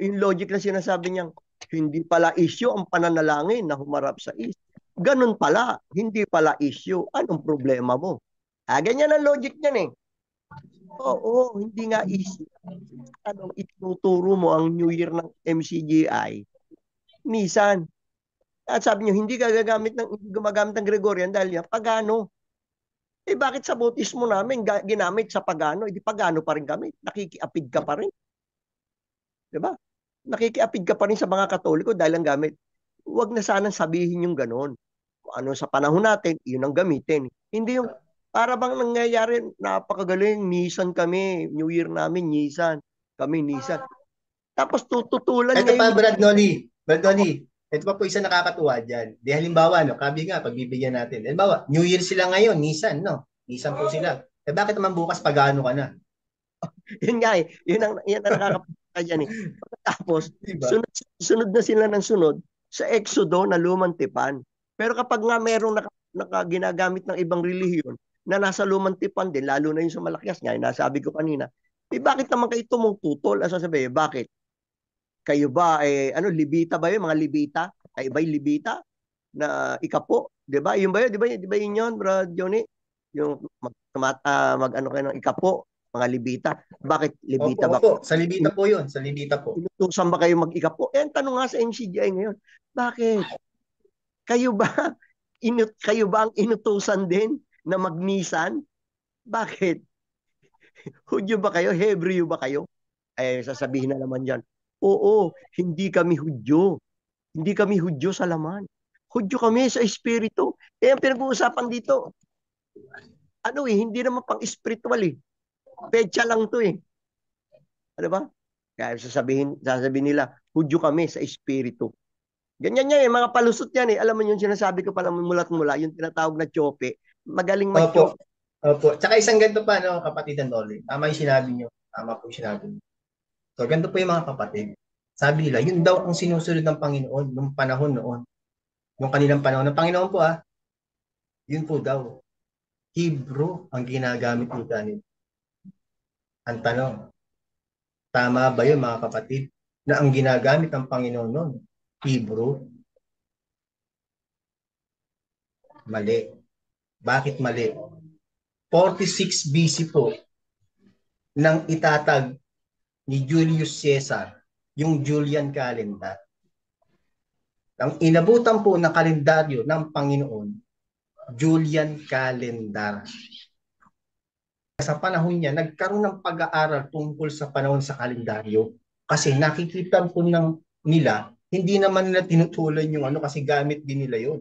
yung logic na sinasabi niya, hindi pala issue ang pananalangin na humarap sa is. Ganun pala, hindi pala issue. Anong problema mo? Ganyan ang logic niyan eh. Oo, hindi nga issue. Anong itinuturo mo ang New Year ng MCGI? Nisan. At sabi niyo, hindi gumagamit ng Gregorian dahil yan, pagano. Eh bakit sa bautismo namin ginamit sa pagano? Hindi pagano pa rin kami. Nakikiapid ka pa rin. Diba? Nakikiapid ka pa rin sa mga Katoliko dahil ang gamit. Huwag na sanang sabihin yung ganon. Kung ano sa panahon natin, yun ang gamitin. Hindi yung para bang nangyayari, napakagaling, Nisan kami, New Year namin, Nisan. Kami, Nisan. Tapos tututulan Ito pa, ngayon. Brad Noli, ito pa po isa nakakatuwa dyan. Di halimbawa, no, kabi nga, pagbibigyan natin. Halimbawa, New Year sila ngayon, Nissan, no? Nissan po sila. Eh bakit naman bukas pagano ka na? Yun nga eh. Yan ang nakakapagpaka dyan eh. Tapos, Diba? sunod na sila ng sunod sa Exodo na lumang tipan. Pero kapag nga merong ginagamit ng ibang relihiyon na nasa lumang tipan din, lalo na yung sa Malakias nga, nasabi ko kanina, eh bakit naman kayo tumututol? Asa sabi, bakit? Kayo ba, libita ba yun? Mga libita? Kayo ba yung libita? Na ikapo? Di ba? Yun ba yun? Di ba yun yun, bro Johnny? Yung mag ano kayo ng ikapo, mga libita. Bakit Opo, libita ba? opo. Sa Libita po yun. Sa Libita po. Inutusan ba kayo mag-ikapo? Eh, ang tanong nga sa MCGI ngayon, bakit? Kayo ba, kayo ba ang inutusan din na magnisan? Bakit? Hudyo ba kayo? Hebreo ba kayo? Eh, sasabihin na naman dyan, oo, hindi kami Hudyo. Hindi kami Hudyo sa laman. Hudyo kami sa espiritu. Eh, ang pinag-uusapan dito, hindi naman pang spiritual eh. Pecha lang to eh. Ano ba? Kaya sasabihin nila, Hudyo kami sa espiritu. Ganyan yan eh, mga palusot yan eh. Alam mo yung sinasabi ko pala mulat mula, yung tinatawag na chope. Magaling Opo. mag-chope. Opo. Tsaka isang ganito pa, no, kapatid and Noli. Tama yung sinabi nyo. Tama po yung sinabi nyo. So, ganito po yung mga kapatid. Sabi nila, yun daw ang sinusunod ng Panginoon nung panahon noon. Nung kanilang panahon ng Panginoon po, yun po daw. Hebrew ang ginagamit nila nila. Ang tanong, tama ba yun mga kapatid? Na ang ginagamit ng Panginoon noon, Hebrew? Mali. Bakit mali? 46 BC po nang itatag ni Julius Caesar yung Julian calendar. Ang inabutan po ng kalendaryo ng Panginoon, Julian calendar. Sa panahon niya, nagkaroon ng pag-aaral tungkol sa panahon sa kalendaryo. Kasi nakikita po nila, hindi naman nila tinutulan yung kasi gamit din nila yon.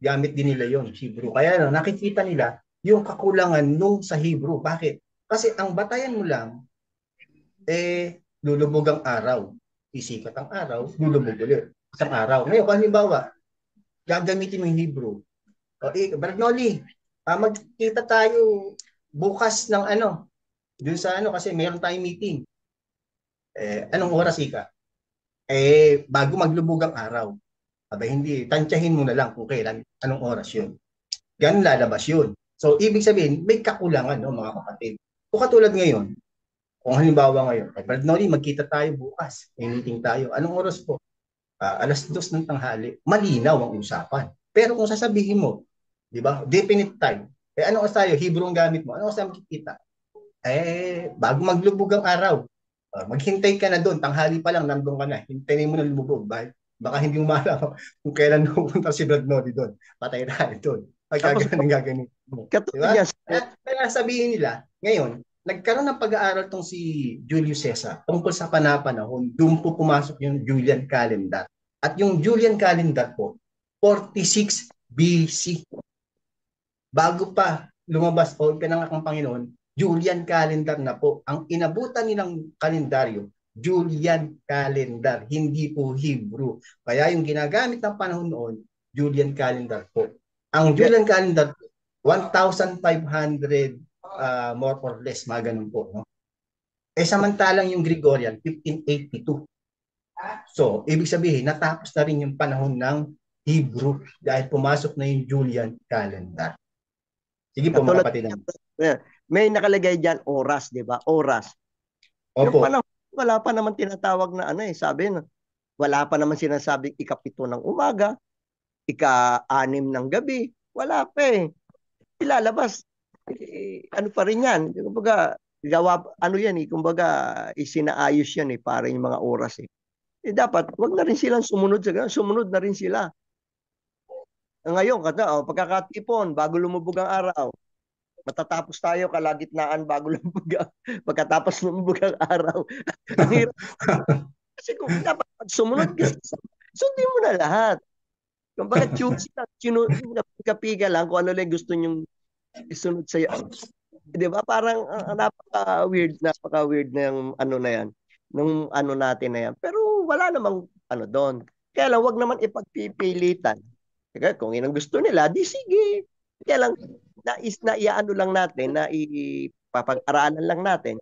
Gamit din nila yon, Hebrew. Kaya nakikita nila yung kakulangan nung sa Hebrew. Bakit? Kasi ang batayan mo lang, lulubog ang araw. Isikat ang araw, lulubog ulit. Isang araw. Ngayon, kung halimbawa, gagamitin mo yung Hebrew. Bernoli, magkita tayo bukas ng dun sa kasi meron tayong meeting. Anong oras ika? Bago maglubog ang araw. Aba hindi, tansyahin mo na lang kung kailan, anong oras yun. Ganun lalabas yun. So, ibig sabihin, may kakulangan, no, mga kapatid. O katulad ngayon, kung halimbawa ngayon, Brad Noli, magkita tayo bukas. May meeting tayo. Anong oras po? 2:00 ng tanghali. Malinaw ang usapan. Pero kung sasabihin mo, di ba, definite time. Anong oras tayo? Hebrew ang gamit mo. Anong oras tayo magkikita? Bago maglubog ang araw. Maghintay ka na doon. Tanghali pa lang, nandun ka na. Hintayin mo na lumubog. Baka hindi mo malaw kung kailan pupunta si Brad Noli doon. Patay na doon. Pagkaganon ng gaganin mo. Diba? Kaya sabihin nila, ngayon, nagkaroon ng pag-aaral tong si Julius Caesar tungkol sa panahon, doon po pumasok yung Julian calendar. At yung Julian calendar po, 46 BC. Bago pa lumabas o pinanganak ng Panginoon, Julian calendar na po. Ang inabutan nilang kalendaryo, Julian calendar, hindi po Hebrew. Kaya yung ginagamit ng panahon noon, Julian calendar po. Ang Julian calendar, 1,500 more or less, mga ganun po. No? Samantalang yung Gregorian, 1582. So, ibig sabihin, natapos na rin yung panahon ng Hebrew dahil pumasok na yung Julian calendar. Sige po, mga kapatid. May nakalagay dyan oras, di ba? Oras. Opo. Yung panahon, wala pa naman tinatawag na sabi na, wala pa naman sinasabing ika-7 ng umaga, ika-6 ng gabi. Wala pa eh. Ilalabas. Ano pa rin yan? Kumbaga, kumbaga, isinaayos yan para yung mga oras eh. Dapat, wag na rin silang sumunod sa ganun. Sumunod na rin sila. Ngayon, pagkakatipon, bago lumubog ang araw, matatapos tayo kalagitnaan bago lumubog pagkatapos lumubog ang araw. Ang hirap. Kasi kung dapat sumunod ka, sundin mo na lahat. Kumbaga, kapiga lang kung ano lang gusto nyong isunod sa'yo. Di ba? Parang napaka-weird na yung na yan. Nung natin na yan. Pero wala namang doon. Kaya lang, wag naman ipagpipilitan. Kung yun ang gusto nila, di sige. Kaya lang, iano lang natin, na ipapag-aralan lang natin.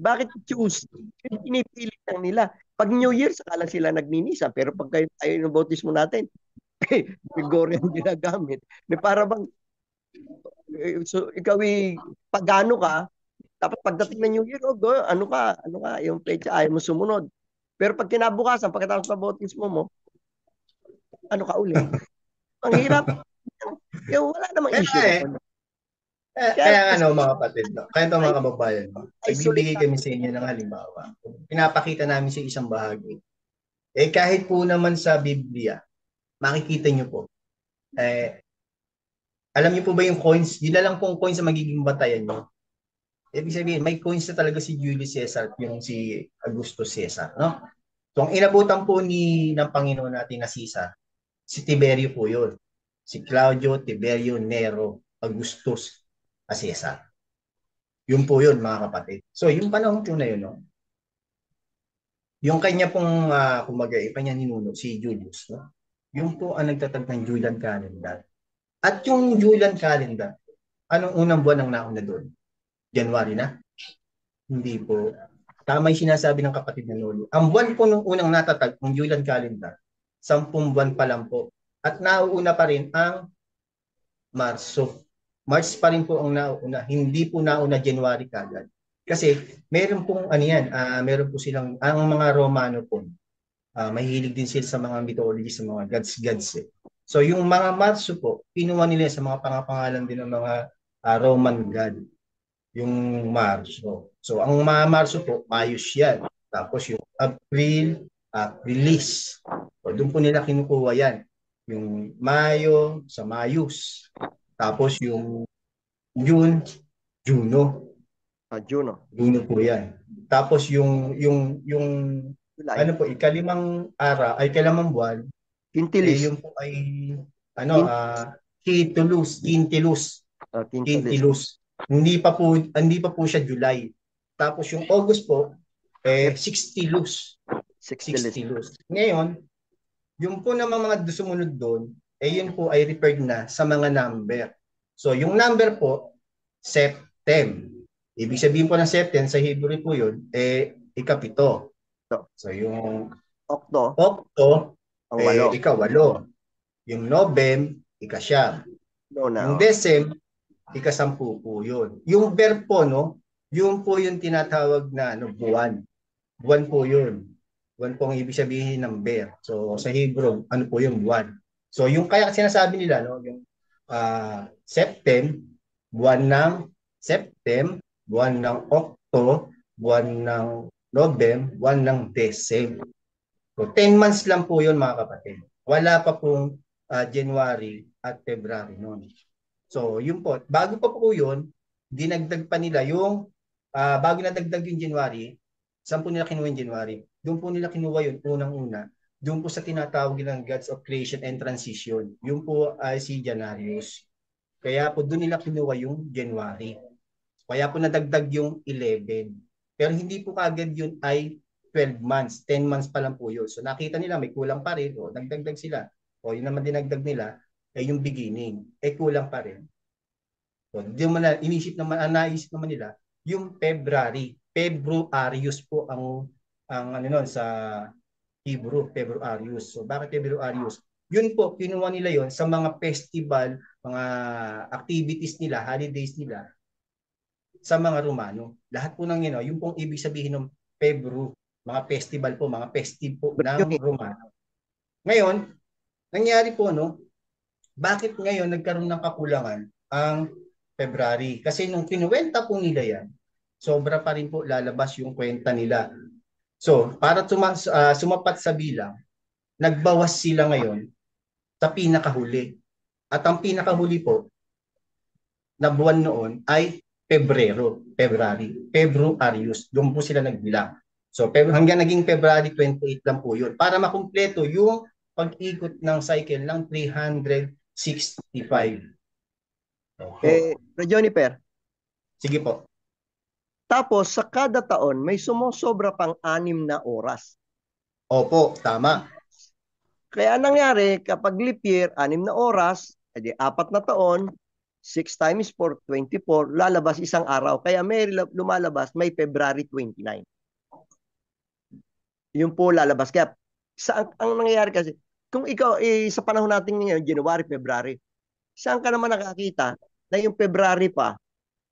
Bakit choose? Pinipilit lang nila. Pag New Year, saka lang sila nagninisa. Pero pag tayo ng bautismo natin, Gregorian ginagamit. Para bang, so ikaw pagano ka, dapat pagdating ng New Year, ano ka, yung pecha, ayaw mo sumunod. Pero pag kinabukasan, pagkatapos ng bautismo mo, ano ka uli? Ang hirap. Yung wala namang issue. Kaya mga kapatid, kaya ito mga kababayan, nagbibigay kami sa inyo ng halimbawa. Pinapakita namin sa isang bahagi. Kahit po naman sa Biblia, makikita nyo po, alam niyo po ba yung coins? Yun na lang pong coins na magiging batayan nyo. Ibig sabihin, may coins na talaga si Julius Caesar, yung si Augustus Caesar. No? So, ang inabutan po ng Panginoon natin na Caesar, si Tiberio po yun. Si Claudio Tiberio Nero Augustus Caesar. Yun po yun, mga kapatid. So, yung panahon po na yun, no? Yung kanya pong, kumbaga, kanya ninuno, si Julius, no? Yung po ang nagtatag ng Julian calendar. At yung Julian calendar, anong unang buwan ang nauna doon? January na? Hindi po. Tama yung sinasabi ng kapatid na Lolo. Ang buwan po nung unang natatag ng Julian calendar, 10 buwan pa lang po. At nauuna pa rin ang Marso. March pa rin po ang nauna. Hindi po nauna January kagad. Kasi meron pong meron po silang, ang mga Romano po, mahilig din sila sa mga mythology, sa mga gods eh. So yung mga Marso po, kinuha nila sa mga pangapangalan din ng mga Roman god. Yung Marso. So ang mga Marso po, Mayos yan. Tapos yung April, Aprilis. So doon po nila kinukuha yan. Yung Mayo sa Mayus. Tapos yung June, Juno. Juno. Juno po yan. Tapos yung July. Ikalimang buwan, Quintilis. yung po ay Quintilus. Quintilus. Hindi pa po siya July. Tapos yung August po, Sextilus. Ngayon, yung po naman mga sumunod doon, yun po ay referred na sa mga number. So yung number po, Septem. Ibig sabihin po ng Septem, sa Hebrew po yun, ikapito. So yung Octo, ikawalo. Yung Novem, ikasyam. Yung Decem, ikasampu po yun. Yung verb po, no, yung po yung tinatawag na buwan. Buwan po yun. Buwan po ang ibig sabihin ng verb. So sa Hebrew, ano po yung buwan. So yung kaya sinasabi nila, no, yung Septem, buwan ng Septem, buwan ng Octo, buwan ng Novem, buwan ng Decem. So 10 months lang po yun, mga kapatid. Wala pa pong January at February noon. So, yun po. Bago pa po yun, dinagdag pa nila yung, bago nadagdag yung January, saan po nila kinuha yung January? Doon po nila kinuha yun, unang-una. Doon po sa tinatawag nilang Gods of Creation and Transition. Yun po ay si Janarius. Kaya po doon nila kinuha yung January. Kaya po nadagdag yung 11. Pero hindi po kagad yun ay 12 months. 10 months pa lang po yun. So nakita nila may kulang pa rin. O nagdagdag sila. O yun naman dinagdag nila ay yung beginning. Eh kulang pa rin. So, di mo na, naisip naman nila yung February. Februarius po ang ano nun, sa Hebrew, Februarius. So bakit Februarius? Yun po, kinuha nila yon sa mga festival, mga activities nila, holidays nila sa mga Romano. Lahat po ng yun, yung pong ibig sabihin ng Febru, mga festival po, mga festive po ng Romano. Ngayon, nangyari po, no, bakit ngayon nagkaroon ng kakulangan ang February? Kasi nung kinuwenta po nila yan, sobra pa rin po lalabas yung kwenta nila. So, para sumapat sa bilang, nagbawas sila ngayon sa pinakahuli. At ang pinakahuli po na buwan noon ay Pebrero, February, Februarius. Doon po sila nagbilang. So, hanggang naging February 28 lang po yun. Para makumpleto yung pag-ikot ng cycle ng 365. Joniper, sige po. tapos sa kada taon may sumosobra pang 6 na oras. Opo, tama. Kaya nangyari, kapag leap year, 6 na oras, edi 4 na taon, 6 times 4, 24, lalabas isang araw. Kaya may lumalabas, may February 29. Yun po lalabas. Kaya ang nangyayari kasi, kung ikaw sa panahon natin ngayon, January, February, saan ka naman nakakita na yung February pa,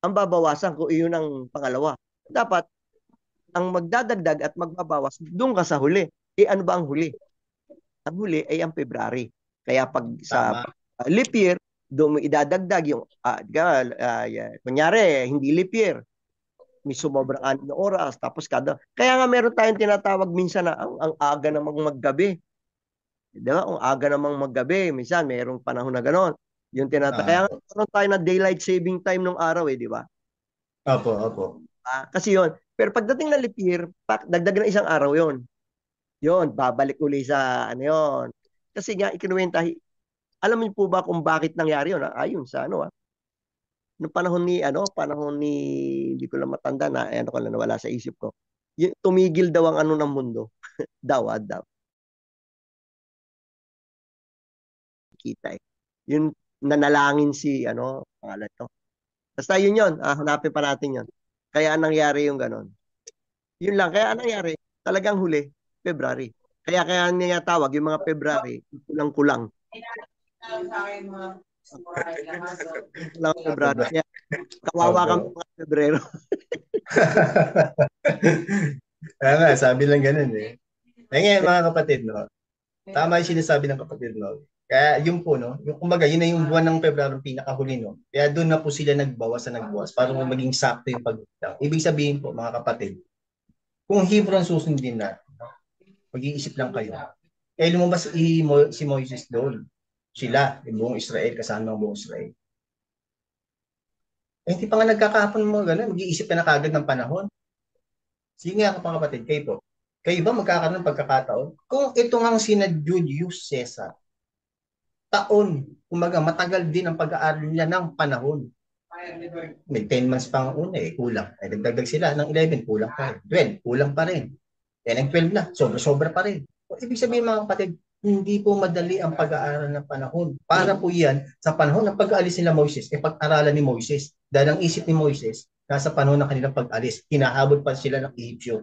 ang babawasan kung iyon ang pangalawa? Dapat, ang magdadagdag at magbabawas, doon ka sa huli. Ano ba ang huli? Ang huli ay ang February. Kaya pag sa leap year, doon mo idadagdag yung, kunyari, hindi leap year. May sumobrang 6 na oras. Tapos kaya nga meron tayong tinatawag minsan na ang aga namang maggabi. Diba? Ang aga namang maggabi. Minsan, merong panahon na gano'n. Yung kaya nga meron tayo na daylight saving time nung araw di ba? Opo, opo. Kasi yun. Pero pagdating ng leap year, dagdag na isang araw yon. Yun, babalik uli sa yun. Kasi nga, ikinuwenta, alam niyo po ba kung bakit nangyari yun? Ayun sa noong panahon ni, hindi ko lang matanda na, ko lang nawala sa isip ko. Tumigil daw ang ng mundo. daw. Kita Yun, nanalangin si, pangalan to. Basta yun. Hanapin pa natin yun. Kaya nangyari yung ganon. Yun lang, kaya nangyari, talagang huli, February. Kaya niya tawag, yung mga February, kulang-kulang. Lang February. Kawawa kami mga Febrero. Kaya nga, sabi lang ganun eh. Kaya ngayon mga kapatid, no? Tama yung sinasabi ng kapatid, no? Kaya yun po, no? Yung, kumbaga, yun na yung buwan ng Pebrero pinakahuli, no? Kaya doon na po sila nagbawas para maging sakto yung pagbilang. Ibig sabihin po, mga kapatid, kung Hebrew ang susundin na, mag-iisip lang kayo. Eh, lumabas si Moises doon. Sila, yung buong Israel, kasama ng buong Israel. Eh, hindi pa nga nagkakahapon mo gano'n, mag-iisip ka na kagad ng panahon. Sige nga mga kapatid, kayo po. Kayo ba magkakaroon ng pagkakataon? Kung ito nga sina Julius Caesar, taon, kumbaga matagal din ang pag-aaral niya ng panahon. May 10 months pang una kulang. Ay dagdag sila ng 11, kulang pa rin. 12, kulang pa rin. Yan ang 12 na, sobra-sobra pa rin. So, ibig sabihin mga kapatid, hindi po madali ang pag-aaral ng panahon. Para po yan, sa panahon ng pag-aalis nila Moises, pag-aralan ni Moises. Dahil ang isip ni Moises, nasa panahon ng kanilang pag-alis, hinahabol pa sila ng Egyptian.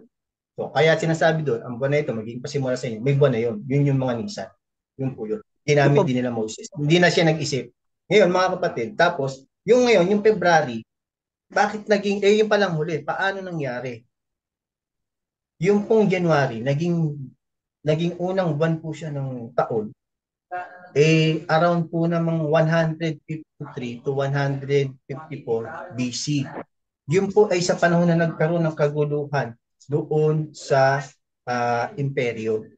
So, kaya sinasabi doon, ang buwan na ito, magiging pasimula sa inyo, may buwan na yun. Yun yung mga Nisan. Yun po yun. Ginamit din nila Moses. Hindi na siya nag-isip. Ngayon, mga kapatid, tapos, yung ngayon, yung February, bakit naging, yung palang huli, paano nangyari? Yung pong January, naging unang buwan po siya ng taon, around po namang 153 to 154 BC. Yun po ay sa panahon na nagkaroon ng kaguluhan doon sa imperyo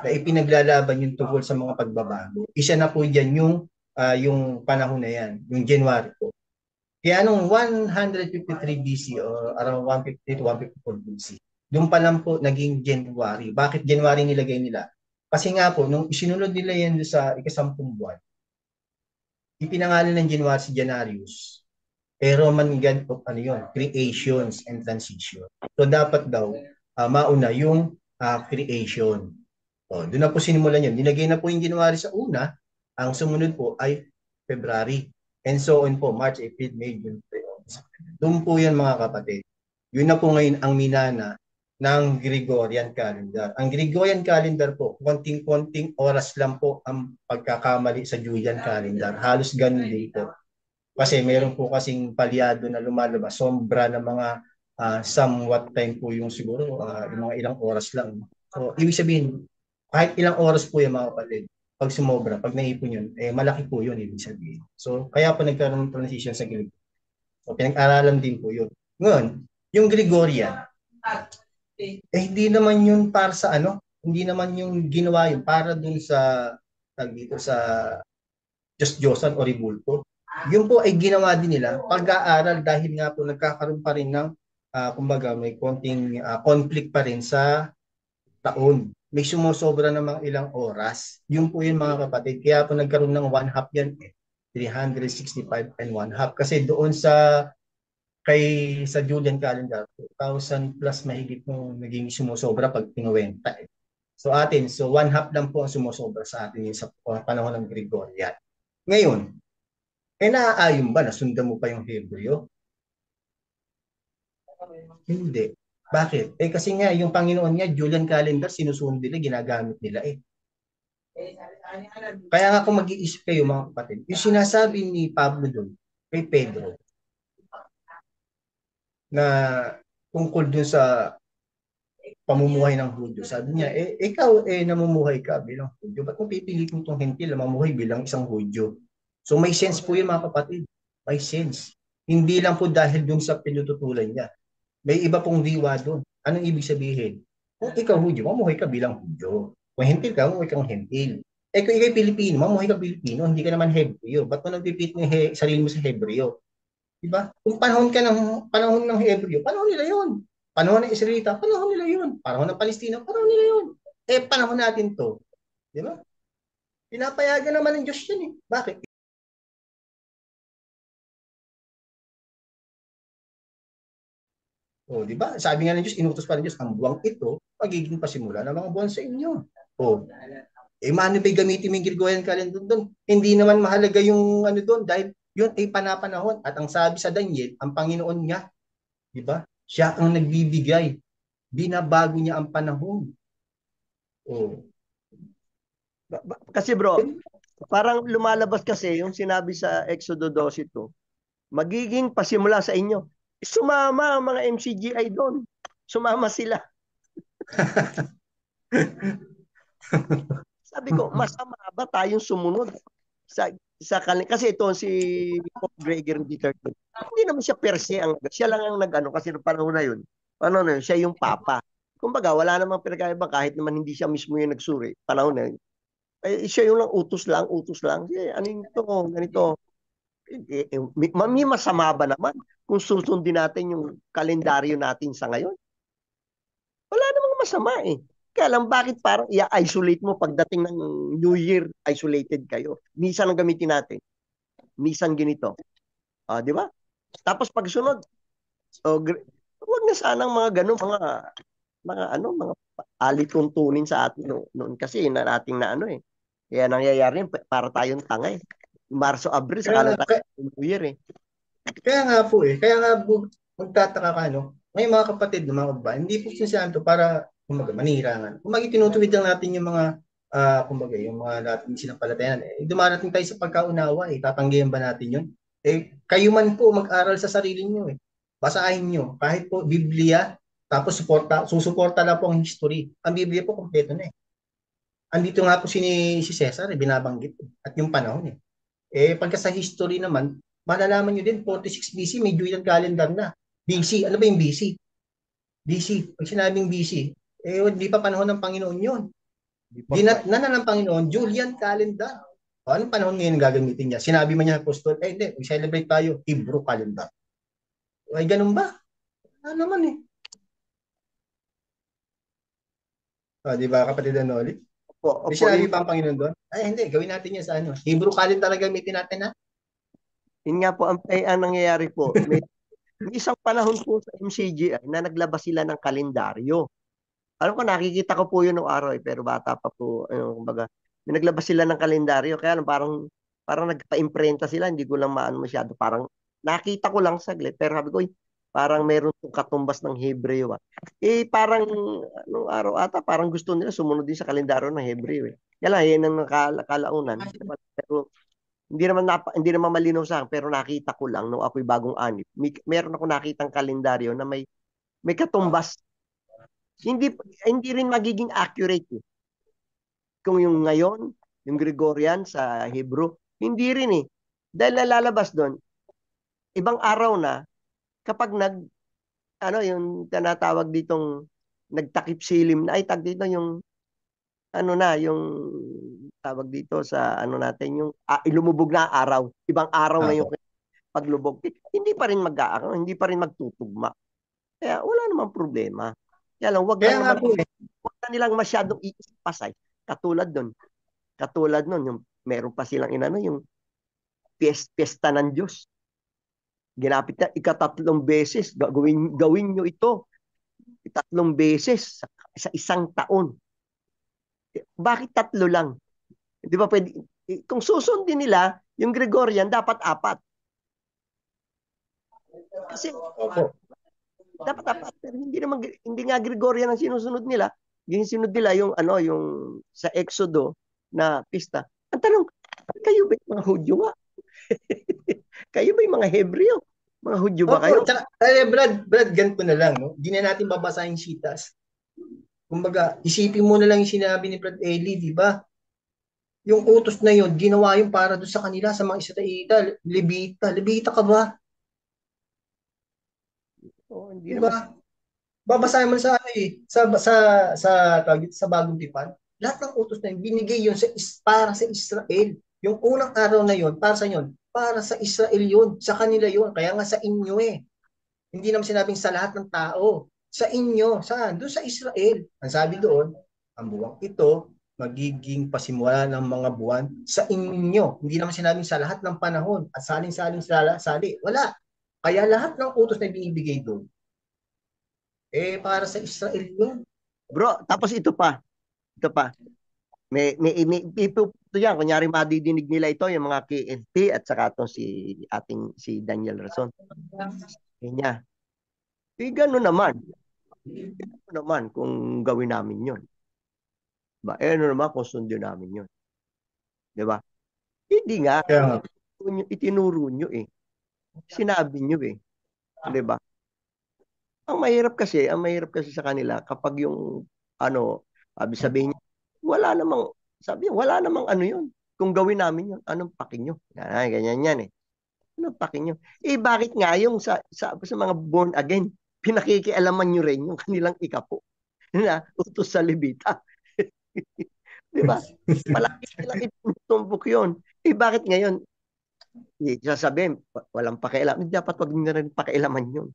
na ipinaglalaban yung tungkol sa mga pagbabago. Isa na po dyan yung panahon na yan, yung January po. Kaya nung 153 BC o around 150 to 154 BC, doon pa lang po naging January. Bakit January nilagay nila? Kasi nga po, nung isinunod nila yan sa ika-10 buwan, ipinangalan ng January si Janarius. Pero Roman God of ano yun, creations and transition. So dapat daw mauna yung creation. O, doon na po sinimulan yun. Nilagay na po yung January sa una, ang sumunod po ay February. And so on po, March, April, May, June, July, August. Doon po yan mga kapatid. Yun na po ngayon ang minana ng Gregorian calendar. Ang Gregorian calendar po, konting-konting oras lang po ang pagkakamali sa Julian calendar. Halos ganun din po. Kasi meron po kasing palyado na lumalabas. Sombra ng mga somewhat time po yung siguro, yung mga ilang oras lang. So, ibig sabihin, kahit ilang oras po yung mga kapatid, pag sumobra, pag naipon yun, eh malaki po yun, ibig sabihin. So, kaya po nagkaroon ng transition sa Gregorian. So, pinag-aralan din po yun. Ngayon, yung Gregorian, hindi naman yun para sa ano, hindi naman yung ginawa yun para dun sa, dito sa Diyos-Diyosan o Ribulto. Yun po ay ginawa din nila pag-aaral dahil nga po nagkakaroon pa rin ng kumbaga may konting conflict pa rin sa taon. May sumusobra ng mga ilang oras. Yun po yun mga kapatid. Kaya po nagkaroon ng one half yan eh. 365 and one half. Kasi doon sa sa Julian calendar, 2,000 plus mahigit nung naging sumusobra pag pinuwenta eh. So atin, so one half lang po ang sumusobra sa atin yung sa panahon ng Gregorian. Ngayon, eh naaayon ba na sundan mo pa yung Hebreo? Hindi. Bakit? Eh kasi nga yung Panginoon nga Julian calendar sinusunod nila, ginagamit nila eh. Kaya nga kung mag-iisip kayo mga kapatid, yung sinasabi ni Pablo doon kay Pedro na tungkol dun sa pamumuhay ng Hudyo. Sabi niya, ikaw namumuhay ka bilang Hudyo. Ba't mo pipilitin itong hentil na mamuhay bilang isang Hudyo? So may sense po yun mga kapatid. May sense. Hindi lang po dahil dun sa pinututulan niya. May iba pong diwa doon. Anong ibig sabihin? Kung ikaw Hudyo, mamuhay ka bilang Hudyo. Kung hentil ka, mamuhay kang hentil. Kung ikaw Pilipino, mamuhay ka Pilipino, hindi ka naman Hebreo. Ba't mo nagpipit mo yung sarili mo sa Hebreo? Diba? Kung panahon ng Hebreo, panahon nila yun. Panahon ng Israelita, panahon nila yun. Panahon ng Palestina, panahon nila yun. Panahon natin to. Di ba? Pinapayagan naman ng Diyos yun eh. Bakit? O, di ba? Sabi nga ng Diyos, inutos pa ng Diyos, ang buwang ito, magiging pasimula ng mga buwan sa inyo. O, mano ba gamitin mo yung Gregorian calendar doon? Hindi naman mahalaga yung ano doon dahil yun ay panapanahon. At ang sabi sa Daniel, ang Panginoon niya, di ba? Siya ang nagbibigay. Binabago niya ang panahon. Oh. Kasi bro, parang lumalabas kasi yung sinabi sa Exodo 12:2, magiging pasimula sa inyo. Sumama ang mga MCGI doon. Sumama sila. Sabi ko, masama ba tayong sumunod kasi ito si Pope Gregory XIII. Hindi naman siya per se siya lang ang nag-ano kasi noong panahon na yun. Siya yung papa. Kumbaga, wala namang pinagkaiba kahit naman hindi siya mismo yung nagsuri. Panahon na yun. Siya yung lang utos lang. Ano yung ito, ganito. May masama ba naman kung susundin natin yung kalendaryo natin sa ngayon? Wala namang masama eh. Kaya lang bakit parang i-isolate mo pagdating ng New Year, isolated kayo. Minsan ang gamitin natin. Minsan ganito. Di ba? Tapos pagsunod, wag na sanang mga ganun, mga alituntunin sa atin noon kasi na nating na ano eh. Kaya nangyayari para tayong tanga eh. Marso, Abril, saka tayo New Year eh. Kaya nga po eh. Kaya nga magtataka ka, no? Ngayon mga kapatid, mga kababayan, hindi po sinasabi to para kumbaga manirangan. Kumbaga tinutuwid lang natin yung mga kumbaga yung mga natin sinampalatayan. Dumarating tayo sa pagkaunawa eh. Tatanggihan ba natin yun? Kayo man po mag-aral sa sarili niyo eh. Basahin niyo kahit po Biblia, tapos susuporta na po ang history. Ang Biblia po kompleto na eh. Andito nga po si Cesar binabanggit at yung panahon eh. Pagka sa history naman, malalaman nyo din 46 BC may Julian calendar na. BC, ano ba yung BC? BC, pag sinabing BC, hindi pa panahon ng Panginoon yun. Dinatnan na ng Panginoon, Julian calendar. Anong panahon ngayon gagamitin niya? Sinabi man niya apostol, hindi, mag-celebrate tayo, Hebrew calendar. Ay, ganun ba? Ano naman eh. Di ba kapatid Anoli? May sinabi pa ang Panginoon doon? Ay, hindi, gawin natin yan sa ano. Hebrew calendar na gamitin natin ha. Yun nga po, ang nangyayari po, may isang panahon po sa MCGI na naglabas sila ng kalendaryo. Alam ko, nakikita ko po yun noong araw pero bata pa po, kumbaga, may naglabas sila ng kalendaryo, kaya lang parang nagpa-imprenta sila, hindi ko lang maano masyado, parang nakita ko lang saglit, pero sabi ko, "Uy, parang meron pong katumbas ng Hebreo ah." Parang, anong araw ata, parang gusto nila sumunod din sa kalendaryo ng Hebreo eh. Kaya lang, yan ang kalaunan. Pero, hindi naman malinaw sa akin, pero nakita ko lang nung ako'y bagong anip. Meron ako nakitang kalendaryo na may katumbas. Hindi hindi rin magiging accurate eh. Kung yung ngayon, yung Gregorian sa Hebrew, hindi rin eh. Dahil nalalabas doon, ibang araw na kapag yung tinatawag ditong nagtakip silim na, ay tag dito yung, yung tawag dito sa natin, yung lumubog na araw. Ibang araw na yung Opo. paglubog. Hindi pa rin hindi pa rin magtutugma. Kaya wala namang problema. Kaya lang, Kaya nga po eh. wag na nilang masyadong iipasay. Katulad nun, yung meron pa silang yung piyesta ng Diyos. Ginapit na ikatatlong beses. Gawin nyo ito. Tatlong beses sa isang taon. Bakit tatlo lang? Di ba pwede? Kung susundin nila, yung Gregorian dapat apat. Kasi Opo. dapat apat. Pero hindi nga Gregorian ang sinusunod nila. Yung sinunod nila yung sa Exodo na pista. Ang tanong, kayo ba yung mga Hudyo nga? Kayo ba yung mga Hebreo? Mga Hudyo ba Opo, kayo? tsaka, Brad, ganito na lang, no? Hindi na natin babasahin shitas. Kumbaga, isipin mo na lang yung sinabi ni Brad Eli, di ba? Yung utos na yun, ginawa yung para doon sa kanila, sa mga Israelita, Levita. Levita ka ba? Oh, hindi Di naman. ba? Babasahin mo sa ano eh, tawag dito, sa bagong tipan. Lahat ng utos na yun, binigay yun para sa Israel. Yung unang araw na yun, para sa yun, para sa Israel yun, sa kanila yun. Kaya nga sa inyo eh. Hindi naman sinabing sa lahat ng tao. Sa inyo, saan? Doon sa Israel. Ang sabi doon, ang buwang ito, magiging pasimula ng mga buwan sa inyo. Hindi naman sinabing sa lahat ng panahon at saling-saling sali. Wala. Kaya lahat ng utos na binibigay doon, para sa Israel yun. Bro, tapos ito pa. May ito yan, kunyari madidinig nila ito, yung mga KNT at saka itong si Daniel Rason. Kanya. Gano'n naman. Gano'n naman kung gawin namin yun. Diba? Ano naman kung sundin namin yun. Diba? Hindi nga. Kaya nga, Itinuro nyo eh. Sinabi nyo eh. Diba? Ang mahirap kasi sa kanila kapag yung sabihin niya, wala namang ano yun. Kung gawin namin yun, anong pakin nyo? Ganyan yan eh. Anong pakin nyo? Bakit nga yung sa mga born again, pinakikialaman nyo rin yung kanilang ikapo na utos sa Levita. Di ba? Palagi nilang itutumbok yun. Bakit ngayon? Sasabihin, walang pakialam. Dapat wag nyo rin pakialaman yun.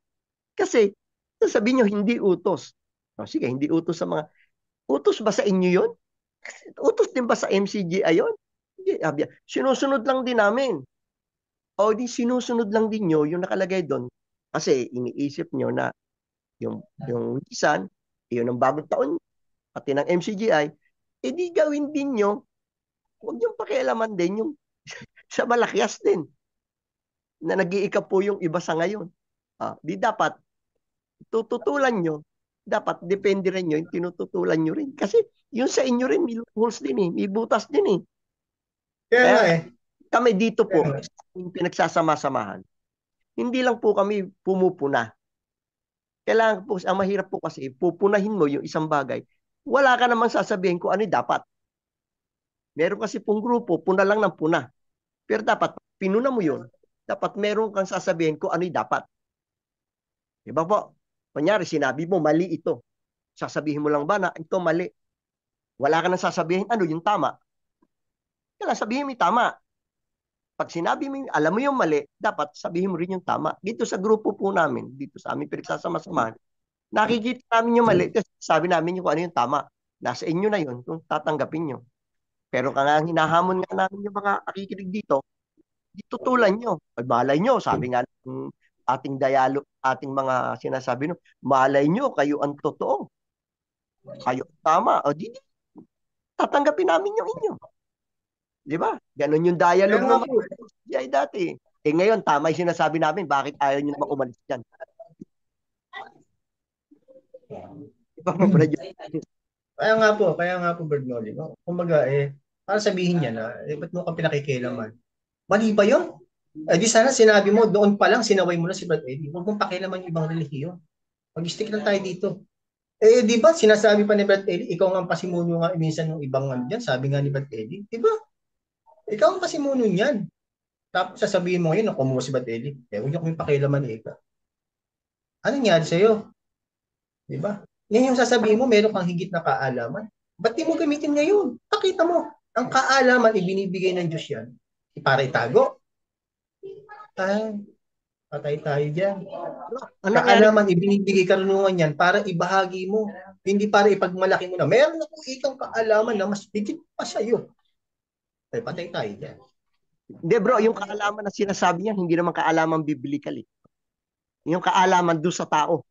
Kasi, sasabihin nyo, hindi utos. Sige, hindi utos sa mga... Utos ba sa inyo yun? Utos din ba sa MCGI yun? Sinusunod lang din namin. O di sinusunod lang din nyo yung nakalagay doon. Kasi iniisip nyo na yung Nisan, yun ang bagong taon, pati ng MCGI, di gawin din nyo, huwag yung pakialaman din yung sa Malakyas din, na nag-iika po yung iba sa ngayon. Di dapat, tututulan nyo, dapat depende rin nyo, yung tinututulan nyo rin. Kasi yung sa inyo rin, may loopholes din eh, may butas din eh. kaya nga Kaya eh. kami dito Kaya po, nga. yung pinagsasama-samahan, hindi lang po kami pumupuna. Kailangan po, ang mahirap po kasi, pupunahin mo yung isang bagay, wala ka naman sasabihin kung ano yung dapat. Meron kasi pong grupo, puna lang ng puna. Pero dapat, pinuna mo yun, dapat meron kang sasabihin kung ano yung dapat. Diba po? Kunyari, sinabi mo, mali ito. Sasabihin mo lang ba na ito mali? Wala ka nang sasabihin, ano yung tama? Kailangan sabihin mo yung tama. Pag sinabi mo, alam mo yung mali, dapat sabihin mo rin yung tama. Dito sa grupo po namin, dito sa aming pinagsasama-samahan, nakikita namin yung mali, kasi sabi namin yung kung ano yung tama. Nasa inyo na yun kung tatanggapin nyo. Pero kung hinahamon nga namin yung mga nakikinig dito, Tutulan nyo. Ay, malay nyo, sabi nga ng ating dialog, ating mga sinasabi no, malay nyo, kayo ang totoo. Kayo ang tama. O di, tatanggapin namin yung inyo. Di ba? Ganon yung Kaya dialogue nga ng po, mga dati. Eh ngayon, tama yung sinasabi namin, bakit ayaw nyo naman umalis dyan? Di ba po, Brad? kaya nga po, Bernoli, no? Kumbaga, para sabihin niya na, ba't mo ka pinakikialaman? Mali ba yun? Di sana sinabi mo, doon pa lang, sinaway mo na si Brad Eddie. Huwag mong pakialaman yung ibang relihiyon. Mag-stick lang tayo dito. Di ba, sinasabi pa ni Brad Eddie, ikaw nga ang pasimuno nga minsan ng ibang ano dyan, sabi nga ni Brad Eddie. Di ba? Ikaw ang pasimuno niyan. Tapos sasabihin mo ngayon, kumuha si Brad Eddie. Huwag niyo kami pakialaman eh. Ano nangyari sa'yo? Di ba? Yan yung sasabihin mo, meron kang higit na kaalaman. Ba't di mo gamitin ngayon? Pakita mo. Ang kaalaman, ibinibigay ng Diyos yan. Para itago. Ay, patay tayo dyan. Ang nangyari, Kaalaman, ibinibigay karunungan yan para ibahagi mo. Hindi para ipagmalaki mo na. Meron ako ikang kaalaman na mas higit pa sa'yo. Ay, patay tayo dyan. hindi bro, yung kaalaman na sinasabi niya, hindi naman kaalaman biblical eh. Yung kaalaman doon sa tao.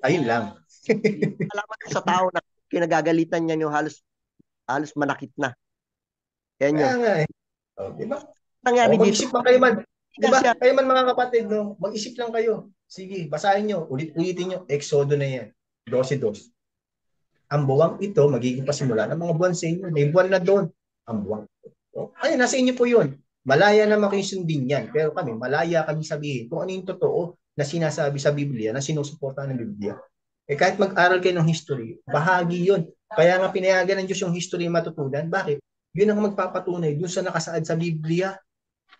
Ayun lang. Kaalaman doon sa tao na kinagagalitan niya yung halos manakit na. Yan Kaya yun. nga eh. Di ba? Nangyari dito, Mag-isip lang kayo man. Di ba? siya, Kayo man mga kapatid, no? Mag-isip lang kayo. Sige, basahin nyo. Ulit-ulitin nyo. Exodo na yan. 12:2. Ang buwang ito, magiging pasimula ng mga buwan sa inyo. May buwan na doon. Ang buwang ito. Ayun, nasa inyo po yun. Malaya naman kayo sundin yan. Pero malaya kami sabihin kung ano yung totoo na sinasabi sa Biblia, na sinusuporta ng Biblia. Kahit mag-aral kayo ng history, bahagi yun. Kaya nga pinayagan ng Diyos yung history matutunan. Bakit? Yun ang magpapatunay dun sa nakasaad sa Biblia,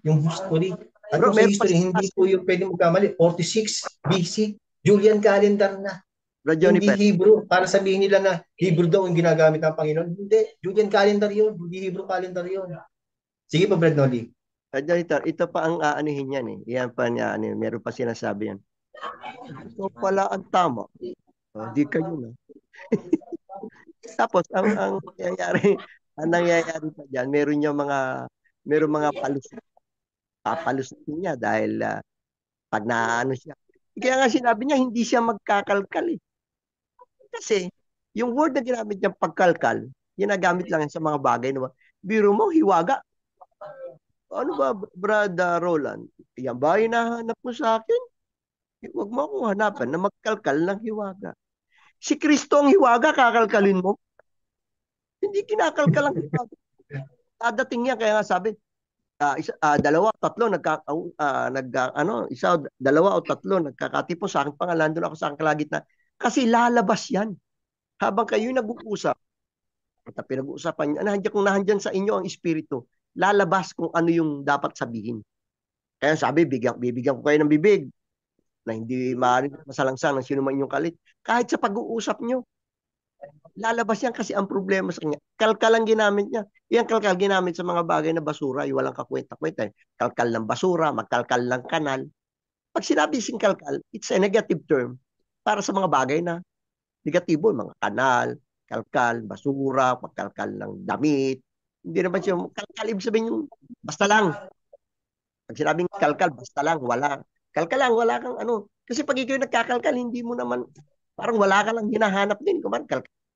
yung history. At bro, kung sa meron pa history, hindi po yung pwede magkamali. 46 BC, Julian calendar na. bro Johnny Hindi Pet. Hebrew. Para sabihin nila na Hebrew daw ang ginagamit ng Panginoon. Hindi. Julian calendar yun. Hindi Hebrew calendar yun. Sige po, Brad Nolly. Ito pa ang aanihin yan eh. Yan pa niya, meron pa sinasabi yan. Ito pala ang tama. Di kayo na. Tapos, ang nangyayari pa dyan, meron mga papalusin niya dahil pag naano siya. Kaya nga sinabi niya, hindi siya magkakalkal eh. Kasi, yung word na ginamit niya pagkalkal, ginagamit lang yan sa mga bagay na biro mo, hiwaga. Ano ba, Brad Roland? Yan ba hinahanap mo sa akin? Huwag mo akong hanapan na magkalkal ng hiwaga. Si Kristo ang hiwaga, kakalkalin mo. Hindi kinakalkal ang hiwaga. Dadating yan, kaya nga sabi, dalawa, tatlo, dalawa o tatlo, nagkakatipon sa aking pangalan, doon ako sa aking kalagitnaan. Kasi lalabas yan. Habang kayo'y nag-uusap, at pinag-uusapan niya, kung nahandyan sa inyo ang Espiritu, lalabas kung ano yung dapat sabihin. Kaya sabi, bibigyan ko kayo ng bibig na hindi maaaring masalangsang ng sino man inyong kalit. Kahit sa pag-uusap nyo, lalabas yan kasi ang problema sa kanya. Kalkal ang ginamit niya. Yan kalkal ginamit sa mga bagay na basura, yung walang kakwenta-kwenta. Kalkal ng basura, magkalkal ng kanal. Pag sinabi sing kalkal, it's a negative term para sa mga bagay na negatibo, mga kanal, kalkal, basura, magkalkal ng damit. Hindi naman siya, kalkal, ibig sabihin yung basta lang. Pag sinabing kalkal, basta lang, wala. Kalkal lang, wala kang ano. Kasi pag ikaw nagkakalkal, hindi mo naman, parang wala ka lang hinahanap din.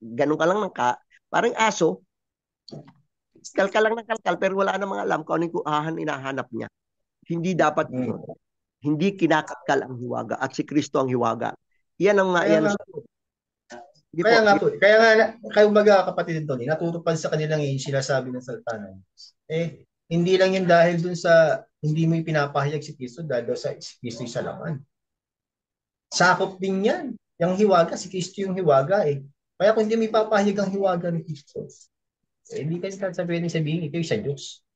Ganun ka lang parang aso, kalkal lang ng kalkal, pero wala namang alam kung ano yung hinahanap niya. Hindi dapat yun. Hindi kinakakal ang hiwaga at si Kristo ang hiwaga. Yan ang Kaya nga, kayo mga kapatid nito, natutupad sa kanilang yung sinasabi ng salita ng Diyos. Hindi lang yun dahil dun sa hindi mo pinapahayag si Kristo dahil sa Kristo sa laman. Sakop din yan. Yung hiwaga, si Kristo yung hiwaga eh. Kaya kung hindi mo ipapahayag ang hiwaga ni Kristo, hindi ka sasabihin ikaw sa Diyos.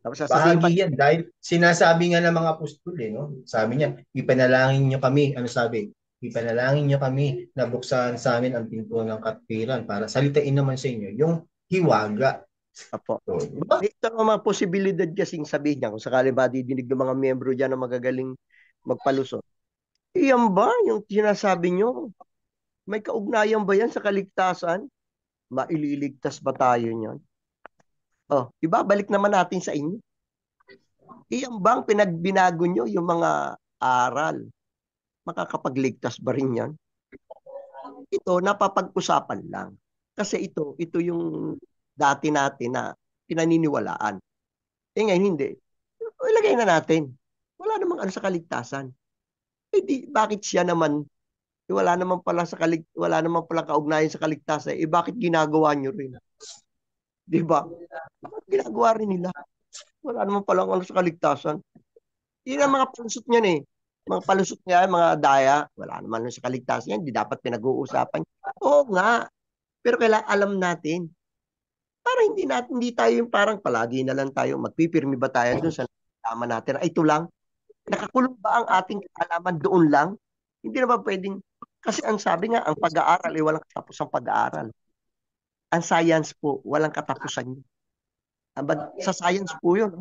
Bahagi yan dahil sinasabi nga ng mga apostol no? Sabi niya, ipanalangin niyo kami. Ano sabi? Ipanalangin niyo kami na buksan sa amin ang pinto ng katwiran para salitain naman sa inyo yung hiwaga. Apo. Ito ang mga posibilidad kasing sabihin niya kung sakali ba didinig ng mga miyembro dyan na magagaling magpalusot. Iyan ba yung sinasabi niyo? May kaugnayan ba yan sa kaligtasan? Maililigtas ba tayo niyan? Oh, ibabalik naman natin sa inyo. Iyan bang pinagbinago nyo yung mga aral? Makakapagligtas ba rin yan? Ito, napapag-usapan lang. Kasi ito yung dati natin na pinaniniwalaan. Eh ngayon, hindi. Ilagay na natin. Wala namang ano sa kaligtasan. Eh di, bakit siya naman, wala naman pala kaugnayan sa kaligtasan, eh bakit ginagawa nyo rin? Di ba? Bakit ginagawa rin nila? Wala naman pala ano sa kaligtasan. Yun ang mga palusot niyan eh. Mga palusot niya, mga daya, wala naman ano sa kaligtasan yan, di dapat pinag-uusapan. Oo nga, pero kailangan alam natin. Para hindi tayo yung parang palagi na lang tayo, magpipirmi ba tayo dun sa tama natin? Ay, ito lang, nakakulong ba ang ating kaalaman doon lang? Hindi na ba pwedeng, kasi ang sabi nga, ang pag-aaral ay walang katapusang pag-aaral. Ang science po, walang katapusan yun. Sa science po yun.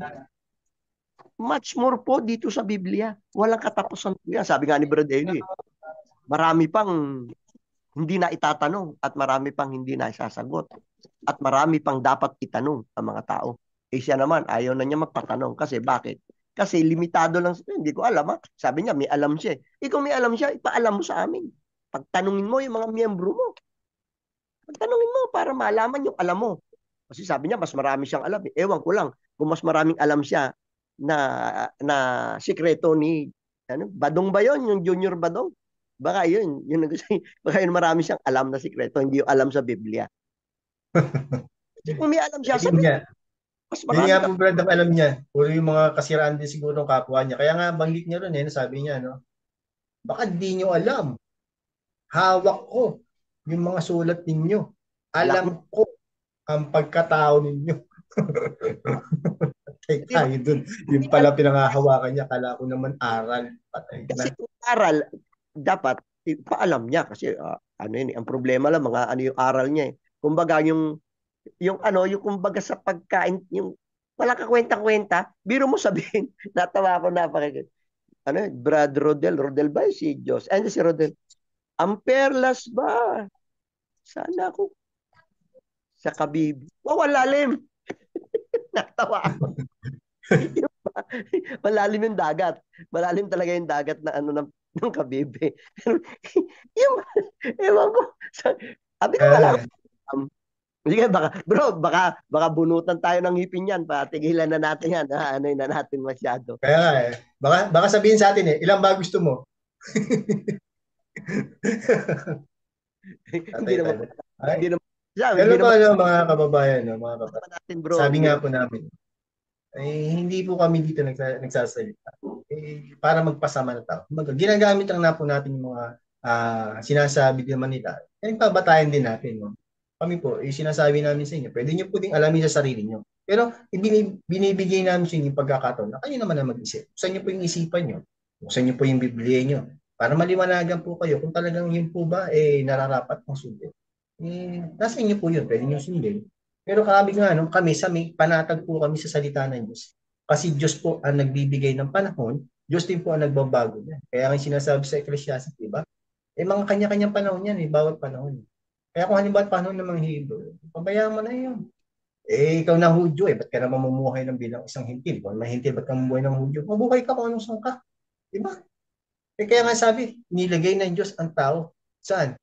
Much more po dito sa Biblia. Walang katapusan po yan. Sabi nga ni Brad Eli, marami pang hindi na itatanong at marami pang hindi na isasagot. At marami pang dapat itanong ang mga tao. Eh siya naman, ayaw na niya magpatanong. Kasi bakit? Kasi limitado lang siya. Hindi ko alam. Ha? Sabi niya, may alam siya. Ikaw may alam siya, ipaalam mo sa amin. Pagtanungin mo yung mga miyembro mo. Pagtanungin mo para malaman yung alam mo. Kasi sabi niya, mas marami siyang alam. Ewan ko lang kung mas maraming alam siya na sikreto ni Badong ba yun? Yung Junior Badong? Baka yun. Baka yun marami siyang alam na sikreto, hindi yung alam sa Biblia. Kasi kung may alam siya, sabi niya. mas Yun marami nga ka. po, Brad, ang alam niya. Puro yung mga kasiraan din siguro ng kapwa niya. Kaya nga, banggit niya rin, sabi niya, no? Baka di niyo alam. Hawak ko yung mga sulat ninyo. Alam mo, Alam ko ang pagkatao ninyo. Patay di ba? tayo dun. Yung pala pinangahawakan niya, kala ko naman aral. Patay Kasi na. kung aral, dapat ipaalam niya. Kasi ano yun, ang problema lang, mga ano yung aral niya eh. Kumbaga yung kumbaga sa pagkain, yung wala ka kwenta-kwenta, biro mo sabihin, natawa ako napakinggan. Brad Rodel ba si Diyos? Ano si Rodel? Ang perlas ba? Sana ako sa kabibi. Wow, lalim. Natawa ako. Malalim yung dagat. Malalim talaga yung dagat na ano ng kabibi. yung, ewan ko. Sabi ko, wala Eh, akong alam. Sige, baka bunutan tayo ng ngipin yan. Patigilan na natin yan. Ano na natin masyado. kaya nga baka sabihin sa atin ilan ba gusto mo? Hindi Patay naman, tayo. hindi Ay, naman, sabi, pero hindi po, naman, mga kababayan, no, mga hindi kababayan. naman natin bro. Sabi Hindi nga naman, po namin, hindi po kami dito nagsasalita. Para magpasama ng tao. Ginagamit lang na po natin yung mga sinasabi naman nila. Yan pabatayan din natin. No? Kami po, sinasabi namin sa inyo, pwede nyo po ding alamin sa sarili nyo. Pero binibigay namin sa inyo yung pagkakataon na kayo naman na mag-isip. Buksan nyo po yung isipan nyo. Buksan nyo po yung Biblia nyo. Para maliwanagan po kayo kung talagang yun po ba nararapat ng sundin. Nasa inyo po yun. Pwede nyo sundin. Pero kami nga, no, kami panatag po kami sa salita ng Diyos. Kasi Diyos po ang nagbibigay ng panahon, Diyos din po ang nagbabago niya. Kaya ang sinasabi sa Ecclesiastes, di ba? Mga kanya-kanyang panahon yan, bawat panahon. Kaya kung halimbawa panahon ng mga Hebrew, pabayaan mo na yun. Ikaw na Hudyo, ba't ka na mamumuhay ng bilang isang hintil? Kung mahintil, ba't ka mamumuhay ng Hudyo? Mabuhay ka kung anong saan ka. Di ba? Kaya nga sabi, nilagay ng Diyos ang tao. Saan?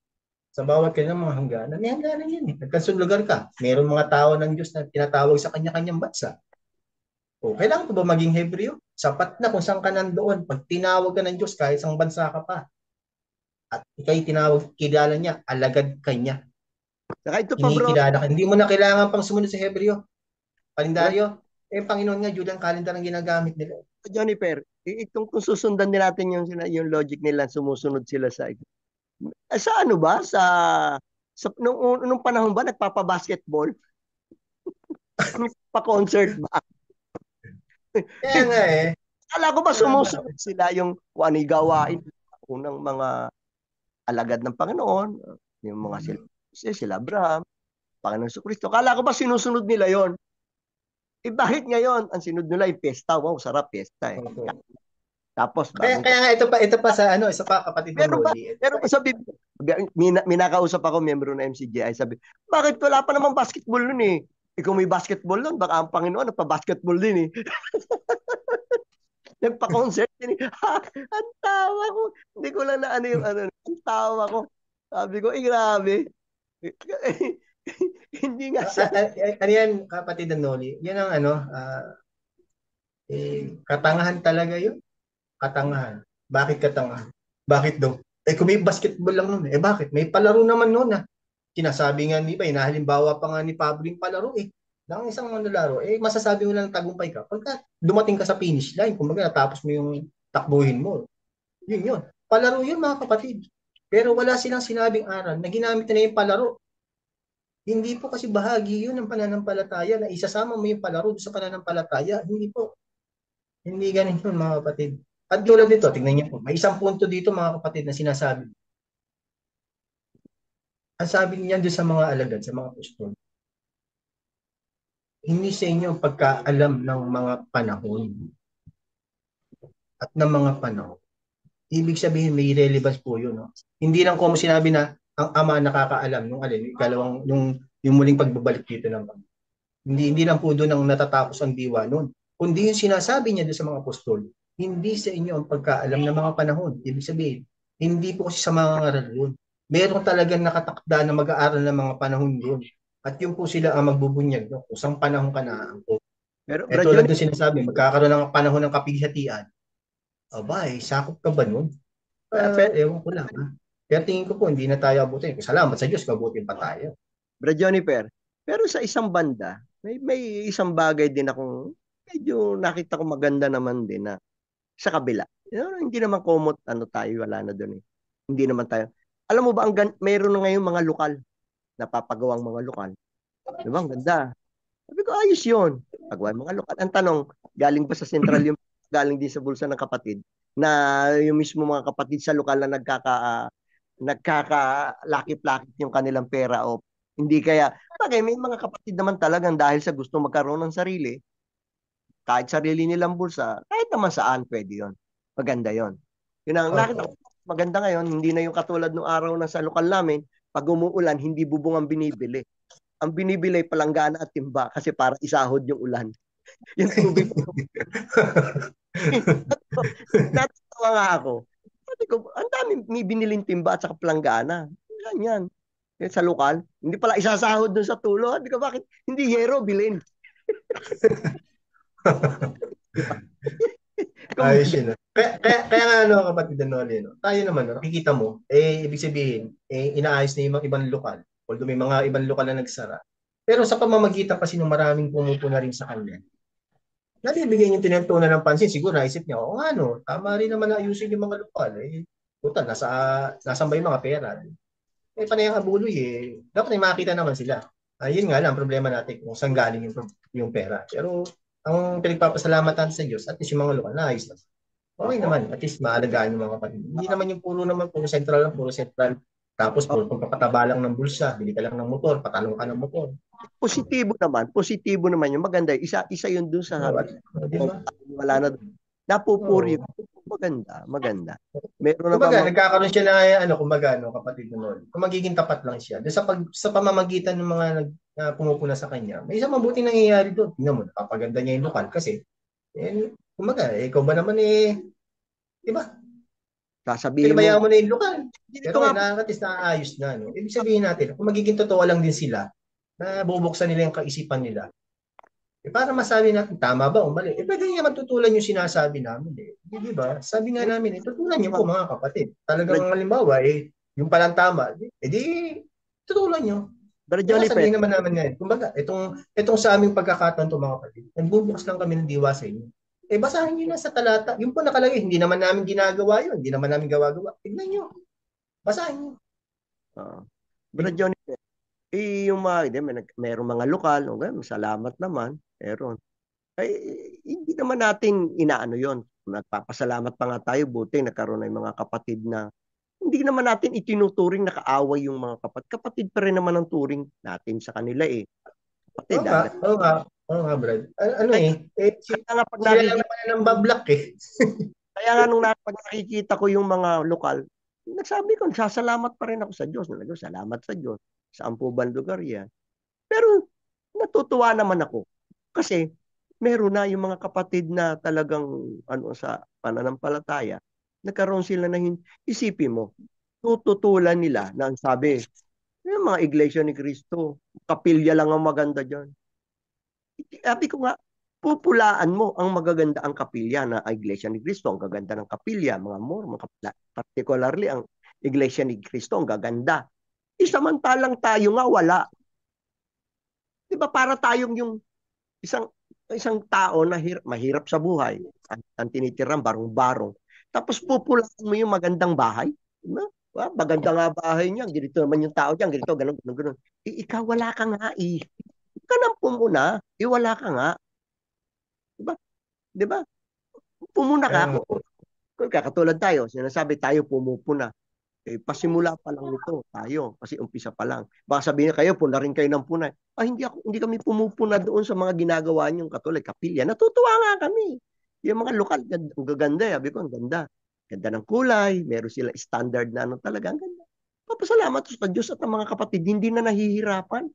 Sa bawat kanyang mga hangganan. May hangganan yan. Nagkansong lugar ka. Mayroong mga tao ng Diyos na tinatawag sa kanya-kanyang bansa. O, kailangan ko ba maging Hebreo? Sapat na kung saan ka nandoon. Pag tinawag ka ng Diyos, kahit isang bansa ka pa, at ikay tinawag, kilala niya, alagad ka niya. saka ito pa bro, Kinikilala ka. Hindi mo na kailangan pang sumunod sa Hebreo. bro, Kalendaryo. Panginoon nga, Julian calendar ang ginagamit nila. Jennifer, itong kung susundan din natin yung logic nila, sumusunod sila sa ano ba? Nung panahon ba, nagpapa-basketball? Pa-concert ba? Kaya nga Kala ko ba sumusunod sila yung kung ano yung gawain unang mga alagad ng Panginoon, yung mga sila Abraham, Panginoon sa Kristo. Kala ko ba sinusunod nila yon? Bakit ngayon ang sinunod nila yung pesta? Wow, sarap pesta eh. Okay. Tapos Kaya nga ito pa sa isa pa kapatid ng Rolly. meron ba sabi, minakausap ako, miyembro ng MCGI, sabi, bakit wala pa namang basketball nun eh? Kung may basketball nun, baka ang Panginoon nagpa-basketball din eh. Nagpa-concert din eh. Ang tawa ko. Hindi ko lang na ano yung ano. Ang tawa ko. Sabi ko, grabe. Hindi nga siya. Ano yan, kapatid na Noli? Yan ang ano, katangahan talaga yun. Katangahan. Bakit katangahan? Bakit daw? Kung may basketball lang nun, bakit? May palaro naman nun Sinasabi nga ni ba, halimbawa pa nga ni Pablo yung palaro ng isang manlalaro, masasabi mo lang tagumpay ka. Pagka dumating ka sa finish line, kumbaga natapos mo yung takbuhin mo, yun. Palaro yun mga kapatid. Pero wala silang sinabing aral na ginamit na yung palaro. Hindi po kasi bahagi yun ng pananampalataya na isasama mo yung palaro sa pananampalataya. Hindi po. Hindi ganun yun mga kapatid. At tulad nito, tingnan niyo po, may isang punto dito mga kapatid na sinasabi. Ang sabi niyan doon sa mga alagad, sa mga apostol, hindi sa inyo ang pagkaalam ng mga panahon at ng mga panahon. Ibig sabihin, may relevance po yun. No? Hindi lang ko sinabi na ang ama nakakaalam nung alin, yung muling pagbabalik dito ng Panginoon. Hindi lang po doon ang natatapos ang diwa noon. Kundi yung sinasabi niya doon sa mga apostol, hindi sa inyo ang pagkaalam ng mga panahon. Ibig sabihin, hindi po kasi sa mga ngaral yun. Meron talagang nakatakda na mag-aaral ng mga panahon yun. At yun po sila ang magbubunyag. No? Kung saan panahon ka na ako. Pero, Tulad doon sinasabi, magkakaroon ng panahon ng kapighatian. Aba, sakop ka ba nun? Ewan ko lang. Kaya tingin ko po, hindi na tayo abutin. Salamat sa Diyos, kabutin pa tayo. Brad Joniper, pero sa isang banda, may isang bagay din akong medyo nakita ko maganda naman din na sa kabila. Hindi naman komot tayo, wala na doon eh. Hindi naman tayo. Alam mo ba, mayroon na ngayon mga lokal, napapagawang mga lokal. Di ba? Ang ganda. Sabi ko, ayos yun. Pagawa mga lokal. Ang tanong, galing ba sa sentral yung galing din sa bulsa ng kapatid na yung mismo mga kapatid sa lokal na nagkakalakip-lakip yung kanilang pera o hindi kaya. Bagay, may mga kapatid naman talagang dahil sa gusto magkaroon ng sarili, kahit sarili nilang bulsa, kahit naman saan pwede yon. Maganda yon. Yun ang nakita ko, maganda ngayon, hindi na yung katulad ng araw na sa lokal namin, pag umuulan, hindi bubong ang binibili. Ang binibili ay palanggana at timba kasi para isahod yung ulan. Yung tubig. Natatawa nga ako. Sabi ko, ang dami may biniling timba at saka palanggana. Ganyan. Sa lokal. Hindi pala isasahod dun sa tulo. Sabi ko, bakit? Hindi yero, bilhin. Ayos yun. Kaya nga kapatid Noli, tayo naman, nakikita mo, ibig sabihin, inaayos na yung mga ibang lokal. Although may mga ibang lokal na nagsara. Pero sa pamamagitan kasi ng maraming pumupuna rin sa kanya, nabibigyan yung tinutunan ng pansin. Siguro naisip niya, tama rin naman na ayusin yung mga lokal. Puta, nasaan ba yung mga pera? Panay ang abuloy Dapat ay makita naman sila. Yun nga lang, problema natin kung saan galing yung pera. Pero ang pinagpapasalamat natin sa Diyos, at least yung mga lokal, naayos na. Okay naman, at least maalagaan yung mga kapatid. Hindi naman yung puro central lang, puro central. Tapos puro pagpapataba lang ng bulsa, bili ka lang ng motor, patalong ka ng motor. Positibo naman yung maganda. Isa yun dun sa wala na napupuri. Maganda. Meron na nagkakaroon siya na kapatid noon. Kung magiging tapat lang siya. Sa pamamagitan ng mga pumupuna sa kanya, may isang mabuting nangyayari doon. Tingnan mo, napapaganda niya yung lokal kasi ikaw ba naman di ba? Sasabihin pinabayaan mo na yung lokal. Pero nakakatis na ayos na. No? Ibig sabihin natin, kung magiging totoo lang din sila, na bubuksan nila yung kaisipan nila, para masabi natin, tama ba o mali? Pwede niya matutulan yung sinasabi namin. Di ba? Sabi nga namin, tutulan niyo po mga kapatid. Talagang halimbawa, yung palang tama, tutulan niyo. Sabihin naman namin ngayon, kumbaga, itong sa aming pagkakataon to mga kapatid, nagbubukas lang kami ng diwa sa inyo. Basahin niyo na sa talata. Yung po nakalagay, hindi naman namin ginagawa yun. Hindi naman namin gawa-gawa. Tignan niyo. Basahin niyo. Brad Johnny, yung mayroong mga lokal, salamat naman. Meron. Hindi naman natin inaano yon. Nagpapasalamat pa nga tayo, buti nagkaroon ng mga kapatid na hindi naman natin itinuturing na kaaway yung mga kapatid. Kapatid pa rin naman ang turing natin sa kanila Kapatid. Oo nga, Brad. Sila lang pala ng bablak Kaya nga nung pag nakikita ko yung mga lokal, nagsabi ko, sasalamat pa rin ako sa Diyos. Salamat sa Diyos. Saan po ba lugar yan? Pero Natutuwa naman ako. Kasi meron na yung mga kapatid na talagang sa pananampalataya, nagkaroon sila ng isipin mo, tututulan nila na ang sabi, yung mga iglesia ni Cristo, kapilya lang ang maganda dyan. Sabi ko nga, pupulaan mo ang magaganda ang kapilya na iglesia ni Cristo, ang gaganda ng kapilya, mga Mormon, particularly ang iglesia ni Cristo, ang gaganda. Isamantalang tayo nga wala. Di ba para tayong yung isang isang tao na mahirap sa buhay, ang tinitirang barong-barong. Tapos pupulaan mo yung magandang bahay. Diba? Maganda nga bahay niya, ganito naman yung tao diyan, ganito, ganun, ganun, ganun. Ikaw wala ka nga eh. Ka nang pumuna, wala ka nga. Diba? Diba? Pumuna ka. Kaya, Kung kakatulad tayo, sinasabi tayo pumupuna. Pasimula pa lang nito tayo kasi umpisa pa lang. Baka sabihin kayo, puna rin kayo ng puna. Hindi kami pumupuna doon sa mga ginagawa niyong katulad kapilya. Natutuwa nga kami. Yung mga lokal, ang gaganda. Sabi ko, ang ganda. Ganda ng kulay. Meron sila standard na talaga. Ang ganda. Papasalamat sa Diyos at ang mga kapatid, hindi na nahihirapan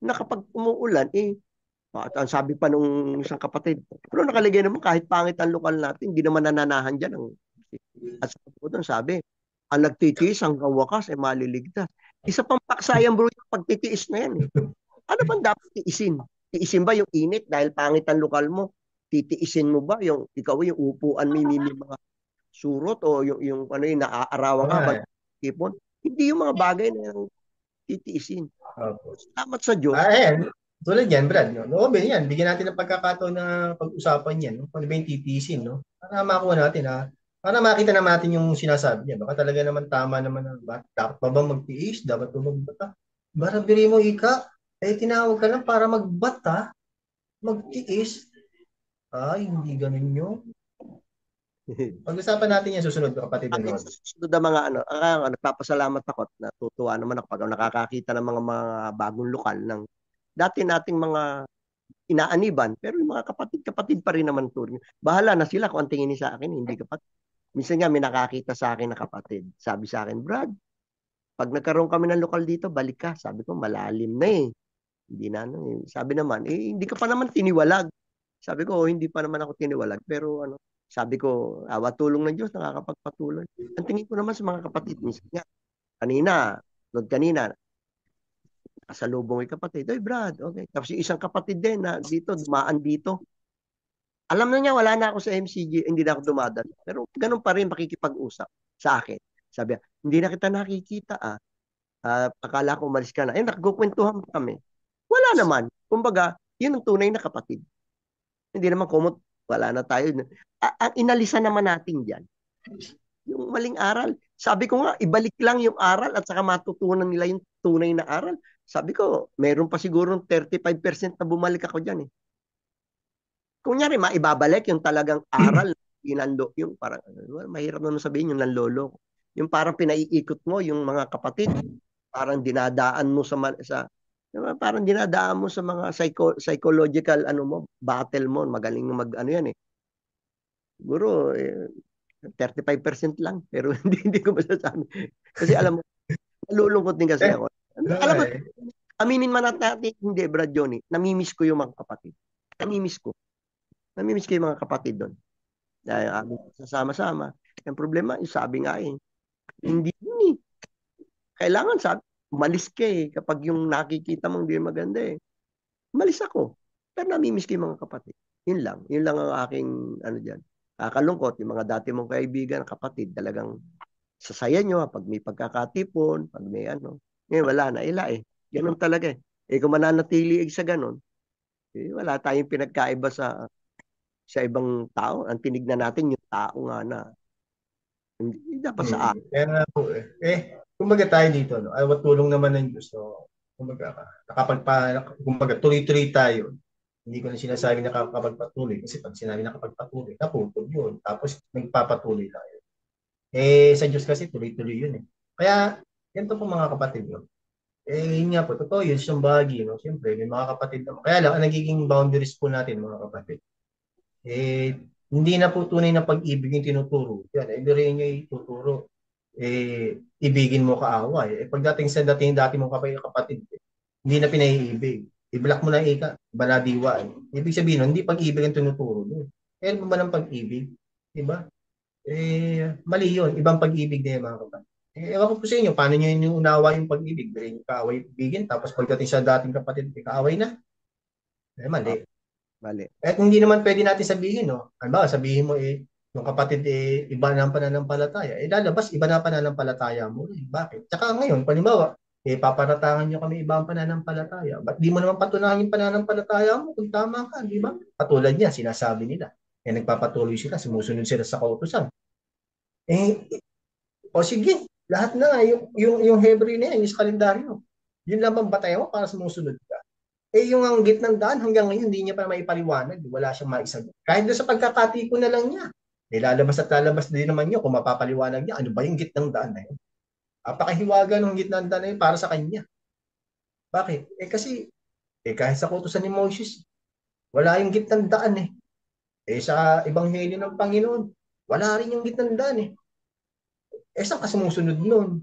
na kapag umuulan, at ang sabi pa nung isang kapatid, pero nakaligay naman kahit pangit ang lokal natin, hindi naman nananahan dyan. At sabi, ang nagtitiis hanggang wakas ay maliligtas. Isa pang paksayang bro yung pagtitiis na yan. Ano bang dapat tiisin? Tiisin ba yung init dahil pangit ang lokal mo? Titiisin mo ba yung ikaw yung upuan mo yung mga surot o yung ano yung naaarawan ka ba ipon? Hindi yung mga bagay na yung titiisin. Salamat sa Diyos. ayan. Tulad yan, Brad. No? No, yan. Bigyan natin ng pagkakataon na pag-usapan yan. No? Paano ba yung titiisin? No? Para makuha natin, ha? Para makita naman natin yung sinasabi niya. Baka talaga naman tama naman. Dapat ba bang magtiis? Dapat ba magbata? Barabiri mo, Ika. Tinawag ka lang para magbata. Magtiis. Ay, hindi ganun yun. Pag-usapan natin yan susunod, kapatid At Rod. sa susunod na mga nagpapasalamat ako at natutuwa naman ako pag nakakakita ng mga bagong lokal ng dati nating mga inaaniban, pero yung mga kapatid-kapatid pa rin naman to. Bahala na sila kung ang tingin sa akin, hindi kapatid. Minsan nga may nakakita sa akin na kapatid. Sabi sa akin, Brad, pag nagkaroon kami ng lokal dito, balik ka. Sabi ko, malalim na eh. Hindi na Sabi naman, hindi ka pa naman tiniwalag. Sabi ko, hindi pa naman ako tiniwalag. Pero sabi ko, awa tulong ng Diyos, nakakapagpatuloy. Ang tingin ko naman sa mga kapatid, minsan nga, kanina, kasalubong yung kapatid, ay Brad, okay. Tapos yung isang kapatid din na dito, dumaan dito. Alam na niya, wala na ako sa MCG, hindi na ako dumadaan. Pero ganun pa rin makikipag-usap sa akin. Sabi niya, hindi na kita nakikita akala ko umalis ka na. Nakikukwentuhan kami. Wala naman. Kumbaga, yun ang tunay na kapatid. Hindi naman kumot, wala na tayo. Ang inalisan naman natin dyan, yung maling aral. Sabi ko nga, ibalik lang yung aral at saka matutunan nila yung tunay na aral. Sabi ko, meron pa siguro 35% na bumalik ako dyan eh. Kunyari, maibabalik yung talagang aral, yung parang, mahirap naman sabihin yung nanlolo. Yung parang pinaiikot mo yung mga kapatid, parang dinadaan mo parang dinadaan mo sa mga psychological battle mo, magaling yan eh. Siguro 35% lang, pero hindi ko masasabi. Kasi alam mo, nalulungkot din kasi ako. Alam mo, aminin man natin, hindi, Brad Johnny, namimiss ko yung mga kapatid. Namimiss ko yung mga kapatid doon. Dahil aming sasama-sama. Ang problema, sabi nga hindi yun eh. Kailangan umalis ka eh. Kapag yung nakikita mong hindi maganda eh. Umalis ako. Pero namimiss ko yung mga kapatid. Yun lang. Yun lang ang aking dyan. Kakalungkot, yung mga dati mong kaibigan, kapatid, talagang sasaya nyo pag may pagkakatipon, pag may Ngayon, wala na. Eh. Ganun talaga eh. Kung mananatili sa ganun, wala tayong pinagkaiba sa ibang tao. Ang tinignan natin yung tao nga na hindi dapat sa akin. Kaya nga po kumbaga tayo dito, ay tulong naman ng Diyos. So, kumbaga tuloy-tuloy tayo. Hindi ko na sinasabi na nakakapagpatuloy kasi pag sinabi nakapagpatuloy, naputol yun. Tapos nagpapatuloy tayo. Sa Diyos kasi tuloy-tuloy yun eh. Kaya, ganito po mga kapatid. Yun nga po, totoo yun, siyang bahagi. Siyempre, may mga kapatid naman. Kaya lang, ang nagiging boundaries po natin mga kapatid. Hindi na po tunay na pag-ibig yung tinuturo. Yan, rin nyo ituturo. Ibigin mo kaaway. Pagdating sa dati mong kapatid, hindi na pinaiibig. I-block mo na ika, baladiwa. Ibig sabihin, nun, hindi pag-ibig ang tinuturo mo. Eh, ano ba ng pag-ibig? Diba? Mali yun. Ibang pag-ibig na yung mga kapatid. Ewan ko po sa inyo, paano nyo yung unawa yung pag-ibig? Yung kaaway bigin, tapos pagdating sa dating kapatid, kaaway na. Mali. Ah, mali. At hindi naman pwede natin sabihin, no? Ano ba, sabihin mo yung kapatid iba na ang pananampalataya. Lalabas, iba na ang pananampalataya mo. Bakit? Tsaka ngayon, palimbawa, paparatangan nyo kami iba ang pananampalataya. Ba't di mo naman patunayan yung pananampalataya mo kung tama ka, di ba? Katulad niya, sinasabi nila. Nagpapatuloy sila, sumusunod sila sa kautusan. Eh, o sige, lahat na nga, yung Hebreo na yan, yung sa kalendaryo. Yun lang bang batayan mo para sumusunod ka? Yung ang gitnang daan hanggang ngayon, hindi niya pa maipaliwanag. Wala siyang maisagot. Kahit doon sa pagkakatiko na lang niya. Lalabas at lalabas din naman niya kung mapapaliwanag niya, ano ba yung gitnang daan na yun? Apakahiwaga ng gitnang daan na yun para sa kanya. Bakit? Kasi, kahit sa kutusan ni Moses, wala yung gitnang daan eh. Sa Ebanghelyo ng Panginoon, wala rin yung gitnang daan eh. Saan ka sumusunod nun?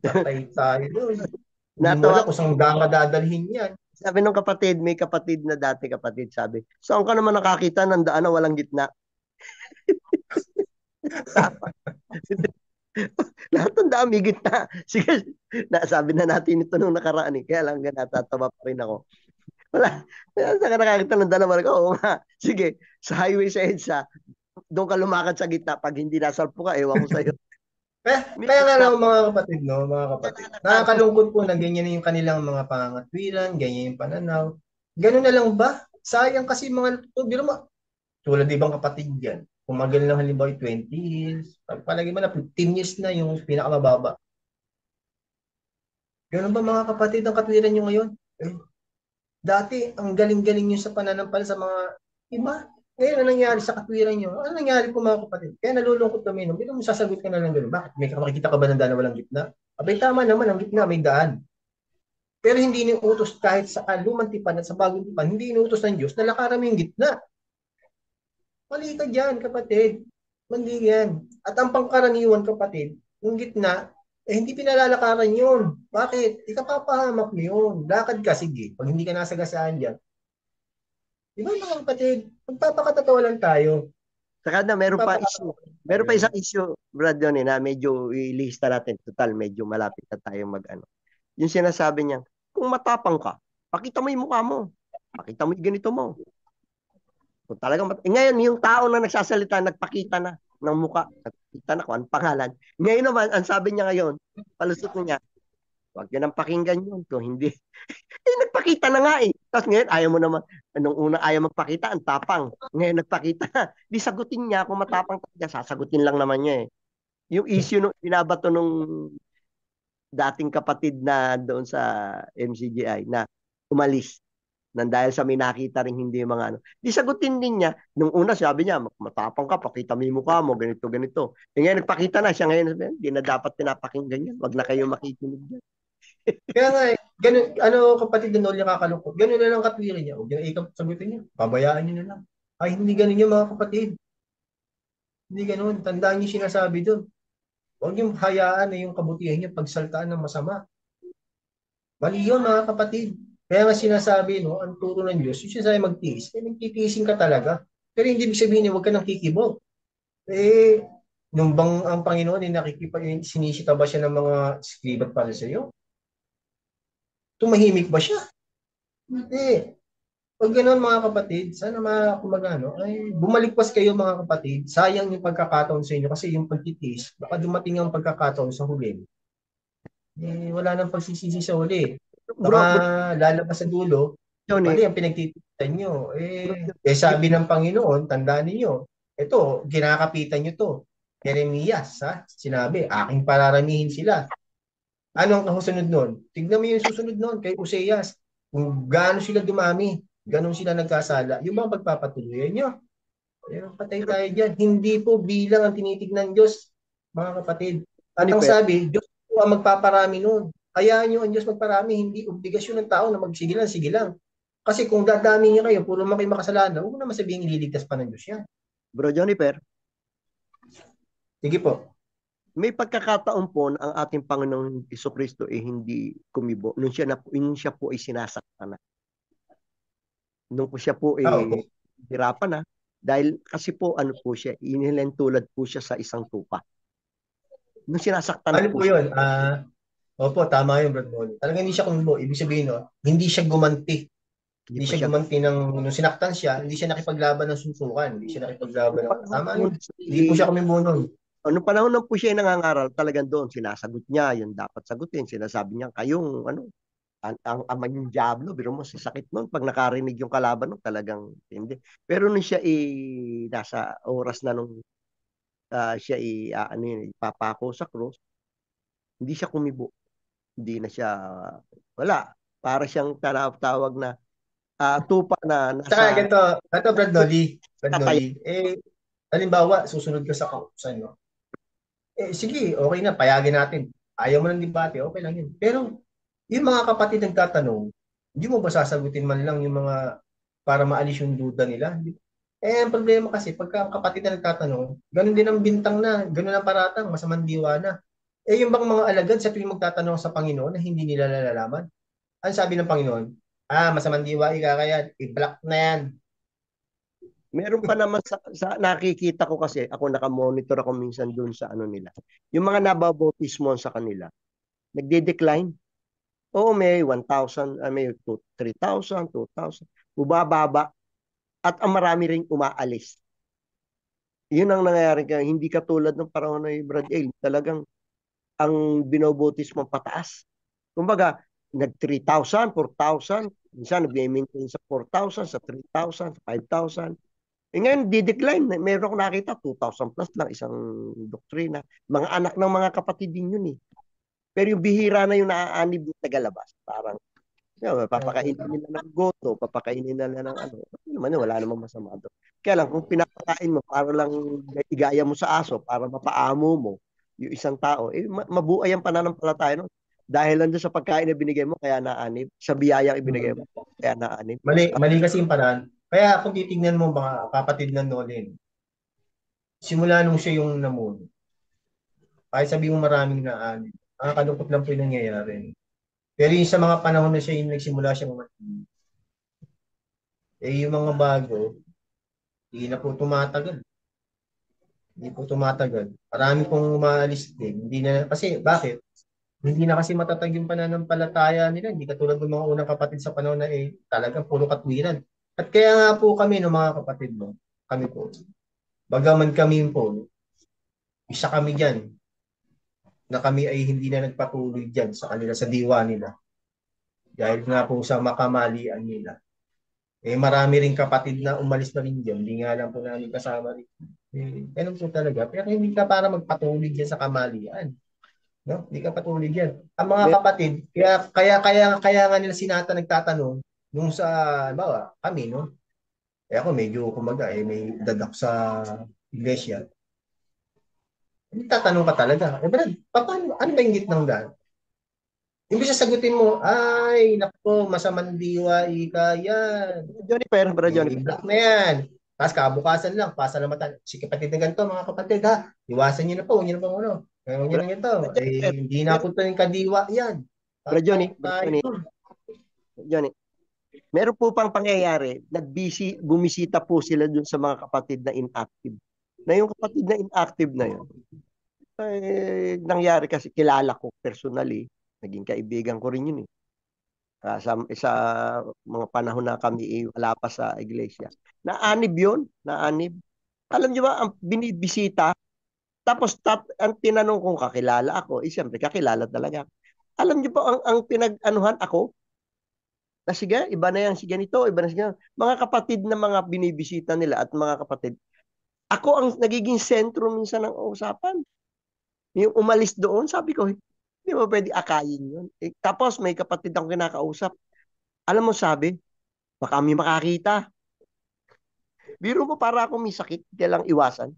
Patay tayo doon. Hindi mo Natawa. alam kung saan ka dadalhin yan. Sabi ng kapatid, may kapatid na dati kapatid, sabi, saan ka naman nakakita ng daan na walang gitna? Tama. Lahat ng daan may gitna. Sige, sabi na natin ito nung nakaraan eh. Kaya lang natatawa pa rin ako. Wala. Saan ka nakakita ng daan na walang? Oo nga. Sige, sa highway sa EDSA, doon ka lumakad sa gitna. Pag hindi nasalpo ka, ewan ko sa'yo. May Kaya nga gitna. lang mga kapatid, no, mga kapatid. Nakakalungkot po na ganyan yung kanilang mga pangangatwiran, ganyan yung pananaw. Ganun na lang ba? Sayang kasi mga, biro mo, tulad ibang kapatid yan. Kumagal ng halimbawa 20 years, pagpalagi mo na 15 years na yung pinakamababa. Ganun ba mga kapatid ang katwiran nyo ngayon? Eh, Dati, ang galing-galing nyo sa pananampal sa mga iba. Ngayon, ano nangyari sa katwiran nyo? Ano nangyari po mga kapatid? Kaya nalulungkot kami. No? Bino mo sasagot ka na lang gano'n. Bakit? May makikita ka ba ng daan na walang gitna? Abay, tama naman, ang gitna may daan. Pero hindi inuutos kahit sa lumang tipan at sa bagong tipan, hindi inuutos ng Diyos na lakaran mo yung gitna. Mali ka dyan, kapatid. Mali yan. At ang pangkaraniwan, kapatid, yung gitna, hindi pinalalakaran yun. Bakit? Ikapapahamak mo yun. Lakad ka, sige. Pag hindi ka nasagasaan dyan, di ba mga kapatid, magpapakatotoo lang tayo. Saka na, meron pa issue. Magpapakatotoo lang Meron tayo. pa isang issue, Brad, yun na medyo ilista natin. Total, medyo malapit na tayo mag-ano. Yung sinasabi niya, kung matapang ka, pakita mo yung mukha mo. Pakita mo yung ganito mo. Kung talagang ngayon, yung tao na nagsasalita, nagpakita na ng mukha. Nagpakita na kung anong pangalan. Ngayon naman, ang sabi niya ngayon, palusot niya, huwag niyo nang pakinggan yun. Kung hindi, nagpakita na nga eh. Tapos ngayon, ayaw mo naman, nung una ayaw magpakita, ang tapang. Ngayon, nagpakita na. Di sagutin niya, kung matapang talaga, sasagutin lang naman niya eh. Yung issue nung binabato nung dating kapatid na doon sa MCGI na umalis nang dahil sa may nakita rin hindi yung mga ano. Di sagutin din niya. Nung una sabi niya, matapang ka, pakita mo yung mukha mo, ganito, ganito. E ngayon nagpakita na siya ngayon, hindi na dapat pinapakinggan yan. Wag na kayo makikinig dyan. Kaya nga, ganun, ano kapatid na nol nakakalungkot. Ganun na lang katwiran niya. Huwag niya ikap sagutin niya. Pabayaan niyo na lang. Ay, hindi ganun yung mga kapatid. Hindi ganun. Tandaan niyo sinasabi doon. Huwag yung hayaan na yung kabutihan niya pagsaltaan ng masama. Mali yun mga kapatid. Kaya nga sinasabi, no, ang turo ng Diyos, yung sinasabi magtiis, magtitiisin ka talaga. Pero hindi ibig sabihin, huwag ka nang kikibok. Nung bang ang Panginoon, sinisita ba siya ng mga skribat para sa iyo? Tumahimik ba siya? Hindi. Pag gano'n mga kapatid, sana mga kumagano, ay bumalikwas kayo mga kapatid. Sayang yung pagkakataon sa inyo kasi yung pagtitiis, baka dumating ang pagkakataon sa huli. Wala nang pagsisisi sa huli. Baka Bro, lalabas sa dulo, Johnny, mali ang pinagtitiisan nyo. bro, Sabi ng Panginoon, tandaan niyo, ito, kinakapitan nyo to. Jeremias, ha? Sinabi, aking pararamihin sila. Ano ang kasunod nun? Tignan mo yung susunod nun kay Useas. Kung gaano sila dumami, gaano sila nagkasala. Yung mga pagpapatuloy nyo. Patay tayo dyan. Hindi po bilang ang tinitignan Diyos, mga kapatid. At ang Jennifer, sabi, Diyos po ang magpaparami nun. Hayaan nyo ang Diyos magparami, hindi obligasyon ng tao na magsige lang, sige lang. Kasi kung dadami niya kayo, puro man kayo makasalanan, huwag mo naman sabihin ililigtas pa ng Diyos yan. bro Jennifer, Sige po. may pagkakataon po na ang ating Panginoong Kristo eh hindi kumibo nung siya po ay sinasaktan na. Nung po siya po Opo. hirapan na. Dahil kasi po ano po siya, inilentulad po siya sa isang tupa. Nung sinasaktan Ano po po siya, yun? Opo, tama yung Brad Molly. Talagang hindi siya kumubo. Ibig sabihin, no, hindi siya gumanti. hindi Hindi pa siya siya. gumanti nung sinaktan siya, hindi siya nakipaglaban ng sunsukan. Hindi siya nakipaglaban Nung ng... panahon Tama po yun. Hindi po siya kumubo nun. nung panahon na po siya nangangaral, talagang doon, sinasagot niya yung dapat sagutin. Sinasabi niya, kayong, ano, ang ama yung Diablo, biro mo, sa sakit nun. Pag nakarinig yung kalaban nun, talagang hindi. Pero nung siya nasa oras na nung siya ano yun, ipapako sa cross, hindi siya kumibo. Hindi na siya, wala. Para siyang tawag na tupa na Saka nasa ganito Brad katay. Noli, halimbawa, susunod ka sa kautusan, no? Sige, okay na, payagin natin. Ayaw mo ng debate, okay lang yun. Pero, yung mga kapatid nagtatanong, hindi mo ba sasagutin man lang yung mga para maalis yung duda nila? Ang problema kasi, pagka kapatid na nagtatanong, ganun din ang bintang na, ganun ang paratang, masamang diwa na. Yung bang mga alagad sa tuwing magtatanong sa Panginoon na hindi nila nalalaman? Ano sabi ng Panginoon? Masamang diwa, kaya i-block na yan. Meron pa naman nakikita ko kasi, ako nakamonitor ako minsan doon sa ano nila. Yung mga nababautismo sa kanila, nagde-decline. Oo, may 1,000, may 3,000, 2,000. Bumababa. At ang marami ring umaalis. Yun ang nangyayari. Hindi katulad ng panahon ni Brad Ale. Talagang ang binobotismo pataas. Kumbaga, nag 3,000, 4,000. Minsan nag-maintain sa 4,000, sa 3,000, sa 5,000. Ngayon, di-decline. Meron akong nakita, 2,000 plus lang isang doktrina. Mga anak ng mga kapatid din yun eh. Pero yung bihira na yung naaanib na tagalabas. Parang, papakainin nila ng goto, papakainin nila ng ano. Ano naman yun, wala namang masama doon. Kaya lang, kung pinapakain mo, para lang igaya mo sa aso, para mapaamo mo yung isang tao, mabuhay ang pananampalataya nun. Dahil lang doon sa pagkain na binigay mo, kaya naanib. Sa biyayang ibinigay mo, kaya naanib. Mali kasi yung paraan. Kaya kung titingnan mo mga kapatid ng Nolin, simula nung siya yung namuno, kahit sabi mo maraming nakakalungkot lang po yung nangyayari. Pero yung sa mga panahon na siya yung nagsimula siyang umatin, yung mga bago, hindi na po tumatagal. Hindi po tumatagal. Marami pong umaalis din. Hindi na, kasi bakit? Hindi na kasi matatag yung pananampalataya nila. Hindi katulad ng mga unang kapatid sa panahon na talagang puro katwiran. At kaya nga po kami, no, mga kapatid mo, kami po, bagaman kami po, isa kami dyan, na kami ay hindi na nagpatuloy dyan sa kanila, sa diwa nila. Dahil nga po sa makamalian nila. Marami rin kapatid na umalis na rin dyan. Hindi nga lang po namin kasama rin. Ganun po talaga. Pero hindi ka para magpatuloy dyan sa kamalian. No? Hindi ka patuloy dyan. Ang mga Mer- kapatid, kaya nga nila sinata nagtatanong nung sa, bawa, kami, no? Ako medyo, kumaga, may dadak sa iglesia. Tatanong ka talaga. Brad, paano, ano ba yung gitnang daan? Imbis na sagutin mo, ay, nako, masamang diwa, ika yan. Brother Johnny, I-block na yan. Tapos kabukasan lang, pasalamatan. Si kapatid na ganito, mga kapatid, ha? Iwasan nyo na po, huwag nyo na po, ano. Huwag nyo na ganito. Hindi na po yung kadiwa yan. Brother Tayo Johnny, po. Johnny, meron po pang pangyayari, bumisita po sila dun sa mga kapatid na inactive. Na yung kapatid na inactive na yun, nangyari kasi kilala ko personally, naging kaibigan ko rin yun eh. Sa mga panahon na kami wala pa sa iglesia. Naanib yun, naanib. Alam niyo ba, ang binibisita, tapos ang tinanong kong kakilala ako, siyempre kakilala talaga. Alam niyo ba, ang pinag-anuhan ako, na sige, iba na yan si ganito, iba na si ganito. Mga kapatid na mga binibisita nila at mga kapatid, ako ang nagiging sentro minsan ng usapan. Yung umalis doon, sabi ko, hindi mo pwede akayin yun. Tapos may kapatid akong kinakausap. Alam mo sabi, baka kami makakita. Biro mo para ako may sakit, kailang iwasan.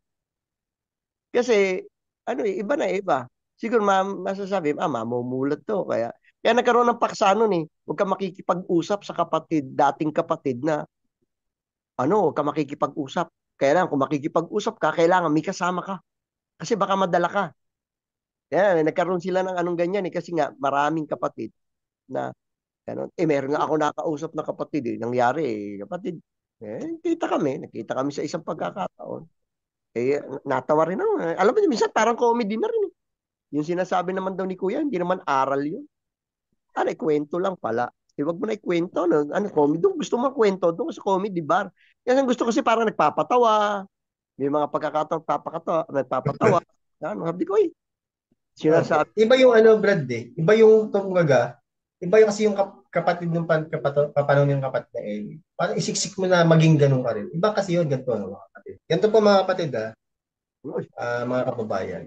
Kasi, ano iba na iba. Siguro masasabi, mamumulat to. Kaya nagkaroon ng paksa nun eh. Huwag ka makikipag-usap sa kapatid, dating kapatid na, huwag ka makikipag-usap. Kaya lang, kung makikipag-usap ka, kailangan may kasama ka. Kasi baka madala ka. Kaya nagkaroon sila ng anong ganyan eh. Kasi nga, maraming kapatid na Ganun. Meron nga ako nakausap na kapatid eh. Nangyari kapatid, nakita kami sa isang pagkakataon. Natawa rin ako. Alam mo, minsan parang comedy na rin eh. Yung sinasabi naman daw ni Kuya, hindi naman aral yun. Kwento lang pala. Wag mo na ikwento. Comedy doon. Gusto mo kwento doon sa comedy bar. Yan ang gusto kasi parang nagpapatawa. May mga pagkakataon nagpapatawa. Sabi ko, sinasabi. Iba yung ano, Brad eh. Iba yung kumbaga, iba yung kasi yung kapatid ng kapanon ng kapatid na Eli. Parang isiksik mo na maging ganun ka rin. Iba kasi yun, ganito ano, mga kapatid. Ganito po mga kapatid mga kababayan.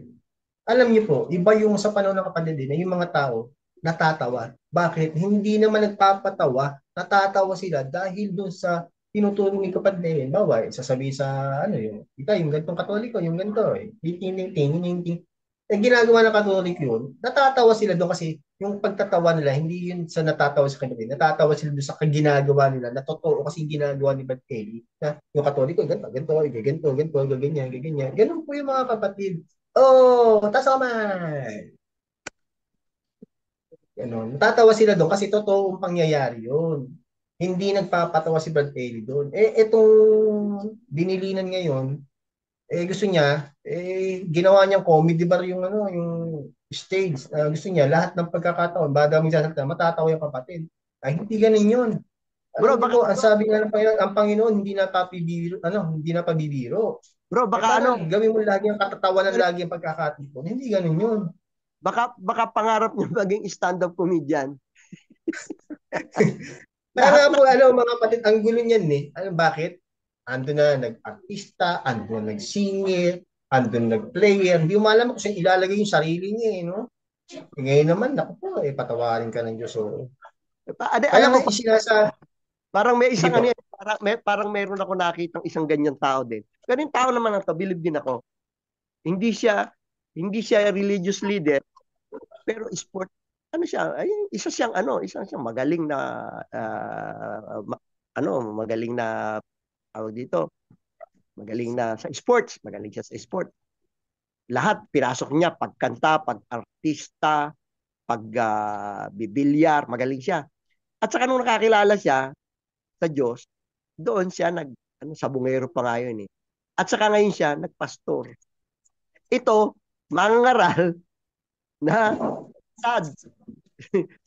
Alam niyo po, iba yung sa panahon ng kapatid din, yung mga tao natatawa. Bakit? Hindi naman nagpapatawa, natatawa sila dahil doon sa tinuturo ni kapatid na yun. Bawa, sasabi sa ano yung, yung gantong katoliko, yung ganito eh. Ting, ting, ting, ting, ting. Ginagawa ng katolik yun, natatawa sila doon kasi yung pagtatawa nila, hindi yun sa natatawa sa kanila, natatawa sila doon sa ginagawa nila, na totoo kasi ginagawa ni Brad Kelly, na yung katoliko, ganito, ganito, ganito, ganito, ganyan, ganyan. Ganun po yung mga kapatid. Oh, taas kamay. Ganun. Natatawa sila doon kasi totoong pangyayari yun. Hindi nagpapatawa si Brad Kelly doon. Itong dinilinan ngayon, gusto niya, ginawa niyang comedy bar yung ano, yung stage. Gusto niya lahat ng pagkakataon, bada mo sasalita, matatawa yung kapatid. Ay, hindi ganun yun. Bro, Alam niyo po, ang sabi nga ng Panginoon, ang Panginoon hindi na papibiro, hindi na pabibiro. baka Parang gawin mo lagi ang katatawanan lagi ang pagkakatipon. Hindi ganun yun. baka pangarap niya maging stand-up comedian. Kaya Lahat na. po, mga kapatid, ang gulo niyan eh. Bakit? Ando na nag-artista, ando na nag-singer, ando na nag-player. Hindi mo alam kung saan ilalagay yung sarili niya eh, no? Ngayon naman, naku po, patawarin ka ng Diyos. So. Kaya Alam mo, nga, isinasa, parang may sige isang po. parang meron ako nakitang isang ganyan tao din. Pero yung tao naman ang bilib din ako. Hindi siya hindi siya religious leader, pero sport isa siyang magaling na magaling na tawag dito, magaling na sa sports, magaling siya sa sport. Lahat pinasok niya, pagkanta, pag-artista, bibilyar, magaling siya. At saka nung nakakilala siya sa Diyos, doon siya sabungero pa nga yun eh. At saka ngayon siya nagpastor. Ito, mangangaral na sad.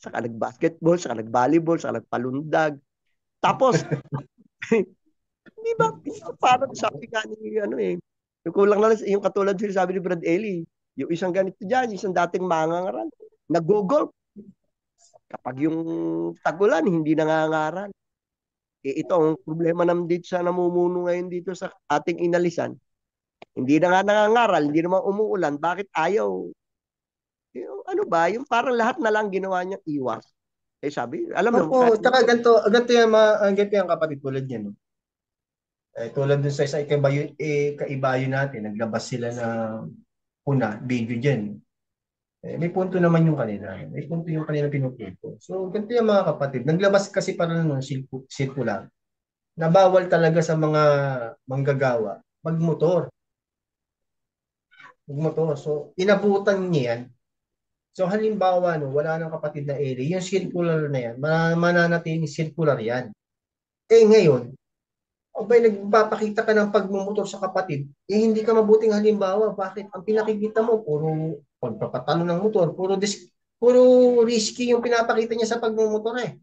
Saka nag-basketball, saka nag-volleyball, saka nagpalundag. Tapos, di ba, parang sabi nga ni, yung kulang na lang, yung katulad sabi ni Brad Ellie, yung isang ganito dyan, yung isang dating mangangaral, nag-google. Kapag yung tagulan, hindi nangangaral. Ito ang problema naman dito sa namumuno ngayon dito sa ating inalisan. Hindi na nga nangangaral, hindi naman umuulan. Bakit ayaw? Yung parang lahat na lang ginawa niyang iwas. Sabi, alam mo, Opo, tsaka ganito yung kapatid tulad niya, no? Tulad dun sa isa kaibayo natin, naglabas sila ng video dyan. May punto naman yung kanila. May punto yung kanila pinupunto. So, ganito yung mga kapatid. Naglabas kasi para ng sirkular na bawal talaga sa mga manggagawa magmotor. Magmotor. So, inabutan niya yan. So, halimbawa, no, wala nang kapatid na area, yung circular na yan, mananatiling circular yan. Ngayon, abay, nagpapakita ka ng pagmumotor sa kapatid, hindi ka mabuting halimbawa. Bakit? Ang pinakikita mo, puro pagpapatalo ng motor, puro risky yung pinapakita niya sa pagmumotor eh.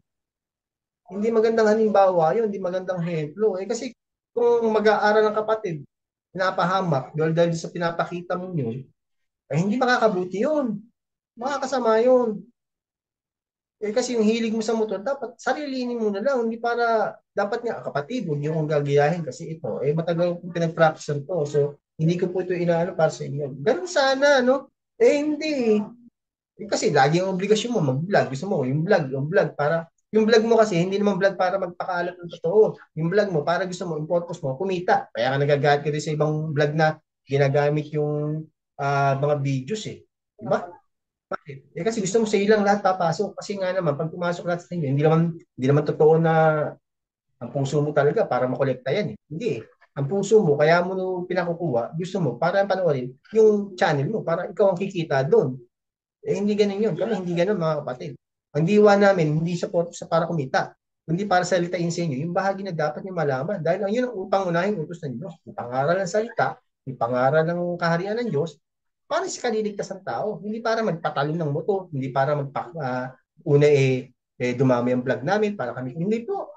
Hindi magandang halimbawa yun, hindi magandang hemplo. Kasi kung mag-aaral ng kapatid, pinapahamak, dahil sa pinapakita mo yun, hindi makakabuti yun. Makakasama yun. Kasi yung hilig mo sa motor, dapat sarilinin mo na lang. Hindi para, dapat nga, kapatid, huwag niyo kong gagayahin kasi ito, matagal kong pinag-practice to. So, hindi ko po ito inaano para sa inyo. Ganun sana, no? Hindi. Kasi lagi ang obligasyon mo, mag-vlog. Gusto mo, yung vlog, para, yung vlog mo kasi, hindi naman vlog para magpakalat ng totoo. Yung vlog mo, para gusto mo, yung purpose mo, kumita. Kaya ka nagagalit ka din sa ibang vlog na ginagamit yung mga videos eh. Diba? Bakit? Kasi gusto mo sa ilang lahat papasok. Kasi nga naman, pag pumasok lahat sa inyo, hindi naman totoo na ang puso mo talaga para makolekta yan eh. Hindi eh. Ang puso mo, kaya mo pinakukuha, gusto mo para panoorin yung channel mo, para ikaw ang kikita doon. Hindi ganun yun. Kami hindi ganun mga kapatid. Ang diwa namin, hindi sa para kumita, hindi para salitain sa inyo, yung bahagi na dapat nyo malaman. Dahil ang yun ang upang-unahing utos ng Diyos. Yung pangaral ng salita, yung pangaral ng kaharian ng Diyos, para sa kaliligtas ng tao. Hindi para magpatalon ng motor, hindi para una dumami ang vlog namin para kami. Hindi po.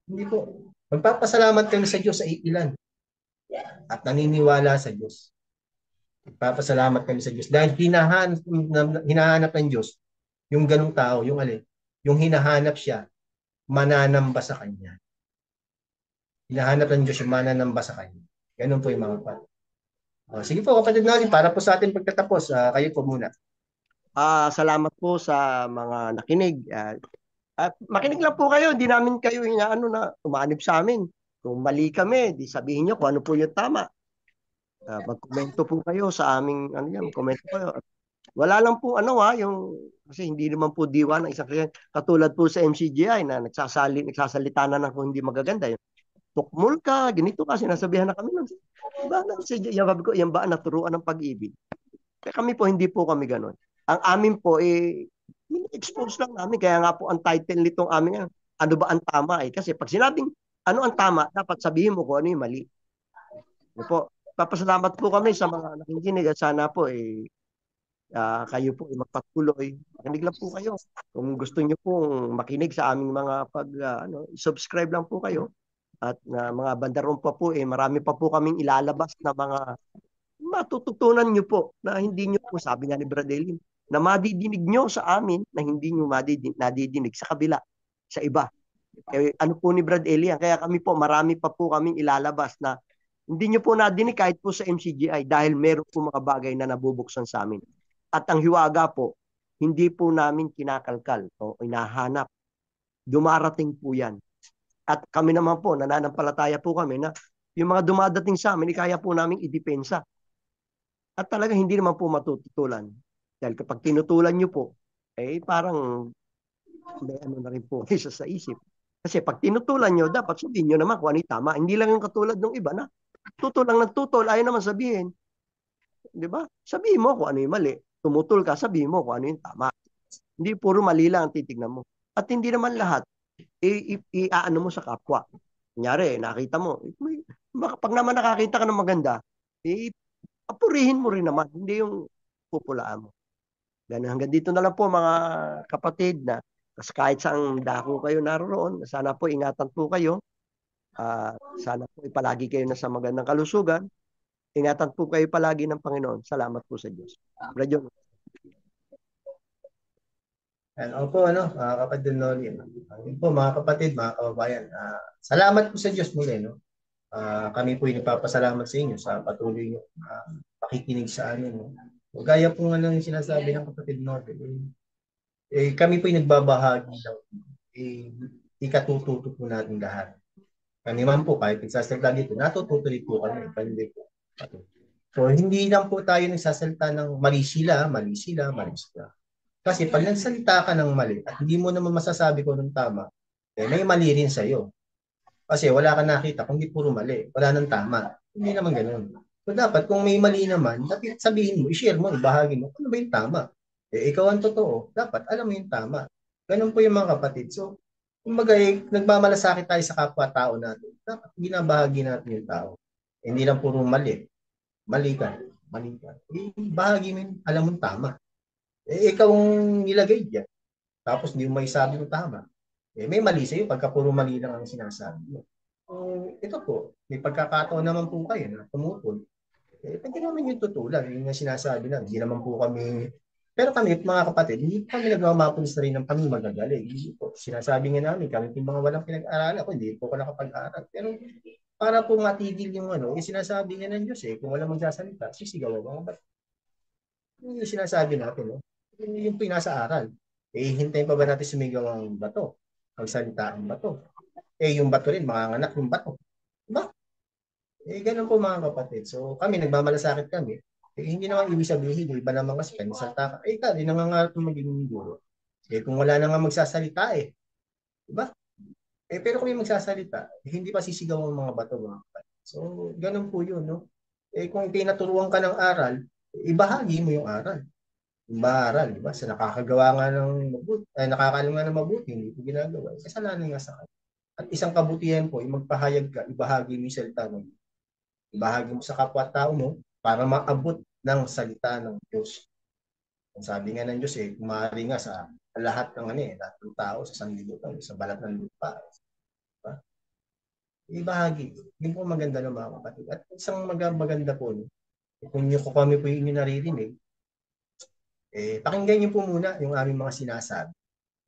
Hindi po. Magpapasalamat kami sa Diyos sa ilan at naniniwala sa Diyos. Magpapasalamat kami sa Diyos dahil hinahanap ng Diyos yung ganung tao, yung alin, yung hinahanap siya, mananamba sa Kanya. Hinahanap ng Diyos yung mananamba sa Kanya. Ganun po yung mga kapatid. Sige po, kapatid namin, para po sa ating pagtatapos, kayo po muna. Salamat po sa mga nakinig. At makinig lang po kayo, hindi namin kayo inaano na umanib sa amin. Kung mali kami, di sabihin nyo kung ano po yung tama. Magkomento po kayo sa aming, ano yan, komento kayo. Wala lang po, kasi hindi naman po diwa ng isang Kristiyan. Katulad po sa MCGI na nagsasalita na ng kung hindi magaganda. Tukmul ka, ganito ka, sinasabihan na kami. Diba, yan ba naturuan ng pag-ibig? Kaya kami po, hindi po kami ganun. Ang amin po, expose lang namin. Kaya nga po ang title nitong amin, ano ba ang tama? Kasi pag sinabing ano ang tama, dapat sabihin mo kung ano yung mali. Po, papasalamat po kami sa mga nakikinig at sana po kayo po magpatuloy. Makinig lang po kayo. Kung gusto niyo pong makinig sa aming mga subscribe lang po kayo. At mga bandaron pa po, marami pa po kaming ilalabas na mga matututunan niyo po na hindi niyo po, sabi nga ni Brad Elin, na madidinig niyo sa amin na hindi niyo nadidinig sa kabila, sa iba. Ano po ni Brad Elin, kaya kami po, marami pa po kaming ilalabas na hindi niyo po nadinig kahit po sa MCGI dahil meron po mga bagay na nabubuksan sa amin. At ang hiwaga po, hindi po namin kinakalkal o inahanap. Dumarating po yan. At kami naman po, nananampalataya po kami na yung mga dumadating sa amin, kaya po namin idepensa. At talaga hindi naman po matututulan. Dahil kapag tinutulan nyo po, parang may ano na rin po isa sa isip. Kasi pag tinutulan nyo, dapat sabihin nyo naman kung ano yung tama. Hindi lang yung katulad ng iba na tutol lang ng tutol, ayaw naman sabihin. Di ba? Sabihin mo kung ano yung mali. Tumutol ka, sabihin mo kung ano yung tama. Hindi puro mali lang ang titignan mo. At hindi naman lahat, iaano mo sa kapwa. Kunyari, nakita mo, pag naman nakakita ka ng maganda, papurihin mo rin naman, hindi yung pupulaan mo. Ganun, hanggang dito na lang po mga kapatid na kahit saang dako kayo naroon, sana po ingatan po kayo. Sana po palagi kayo nasa magandang kalusugan. Ingatan po kayo palagi ng Panginoon. Salamat po sa Diyos. Radyo. Opo, kapatid Noli. Yun po, mga kapatid, mga kababayan. Salamat po sa Diyos muli, no? Kami po nagpapasalamat sa inyo sa patuloy nyo pakikinig sa amin. No? Gaya po nga ng sinasabi ng kapatid Noli, kami po nagbabahagi daw. Ikatututo po natin lahat. Kami man po, kahit nagsasalita dito, natututuloy po kami. Hindi po. So, hindi lang po tayo nagsasalita ng mali sila. Kasi pag nagsalita ka ng mali at hindi mo naman masasabi kung anong tama, may mali rin sa'yo. Kasi wala ka nakita kung di puro mali. Wala nang tama. Hindi naman ganoon. So dapat kung may mali naman, dapat sabihin mo, i-share mo, ibahagi mo, ano ba yung tama? Ikaw ang totoo. Dapat alam mo yung tama. Ganun po yung mga kapatid. So, kumbaga, nagmamalasakit tayo sa kapwa-tao natin. Dapat binabahagi natin yung tao. Hindi lang puro mali. Mali ka. Bahagi mo yung alam mong tama. Ikaw ang nilagay dyan. Tapos hindi mo may sabi mo tama. May mali sa'yo pagka puro mali lang ang sinasabi mo. Ito po, may pagkakataon naman po kayo na tumutol. Pwede naman yung tutulan, yung sinasabi lang. Hindi naman po kami, pero kami, mga kapatid, hindi kami nagmamapulis na rin ng kami magagaling. Hindi po. Sinasabi nga namin, kami yung mga walang pinag-aralan. Ako, hindi po ako nakapag-aral. Pero para po matigil yung sinasabi nga ng Diyos kung walang magsasalita, sisigaw ang mga bato. Yung sinasabi natin, yung pinasa-aral. Hintayin pa ba natin sumigaw ang bato? Magsalita ang bato. Yung bato rin, manganganak yung bato. Diba? Ganun po mga kapatid. So kami, nagmamalasakit kami. Hindi naman ibig sabihin, iba naman kasi salita ka. Di nangangarap ng maging guro. Kung wala na nga magsasalita Diba? Pero kung may magsasalita, hindi pa sisigaw ang mga bato mga kapatid. So ganun po yun, no? Kung tinaturuan ka ng aral, ibahagi mo yung aral. Umaral, di ba? Sa nakakagawa nga ng mabuti, ay nakakaalam nga ng mabuti, hindi ko ginagawa. Kasalanan nga sa kanya. At isang kabutihan po, yung magpahayag ka, ibahagi mo yung salita mo. Ibahagi mo sa kapwa-tao mo para maabot ng salita ng Diyos. Ang sabi nga ng Diyos kumari nga sa lahat ng lahat ng tao sa sanlibutan, sa balat ng lupa. Diba? Ibahagi. Yun po maganda ng mga kapatid. At isang maganda po, kung kami po yung inyo naririnig, pakinggan niyo po muna yung aming mga sinasabi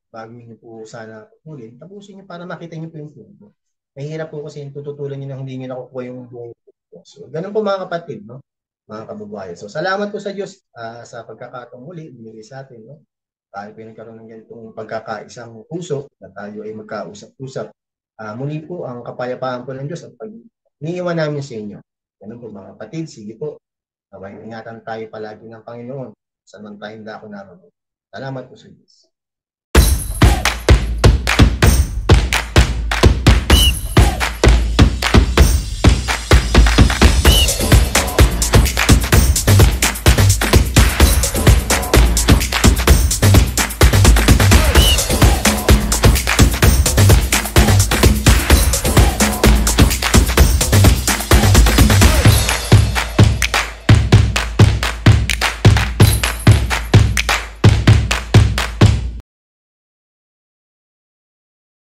bago niyo po sana pulin. Tapusin niyo para makita niyo po yung punto. Mahirap po kasi yung tututulan niyo na hindi niyo nakukuha yung buong punto. So, ganun po mga kapatid, no? Mga kababayan. So, salamat po sa Diyos sa pagkakataong muli binigay sa atin, no? Tayo po nagkaroon ng ganitong pagkakaisang puso na tayo ay magkausap-usap. Muli po ang kapayapaan po ng Diyos at pag-iniiwan namin sa inyo. Ganun po mga kapatid, sige po. Ingatan tayo palagi ng Panginoon sa man tayong dako namin. Salamat po sa Diyos.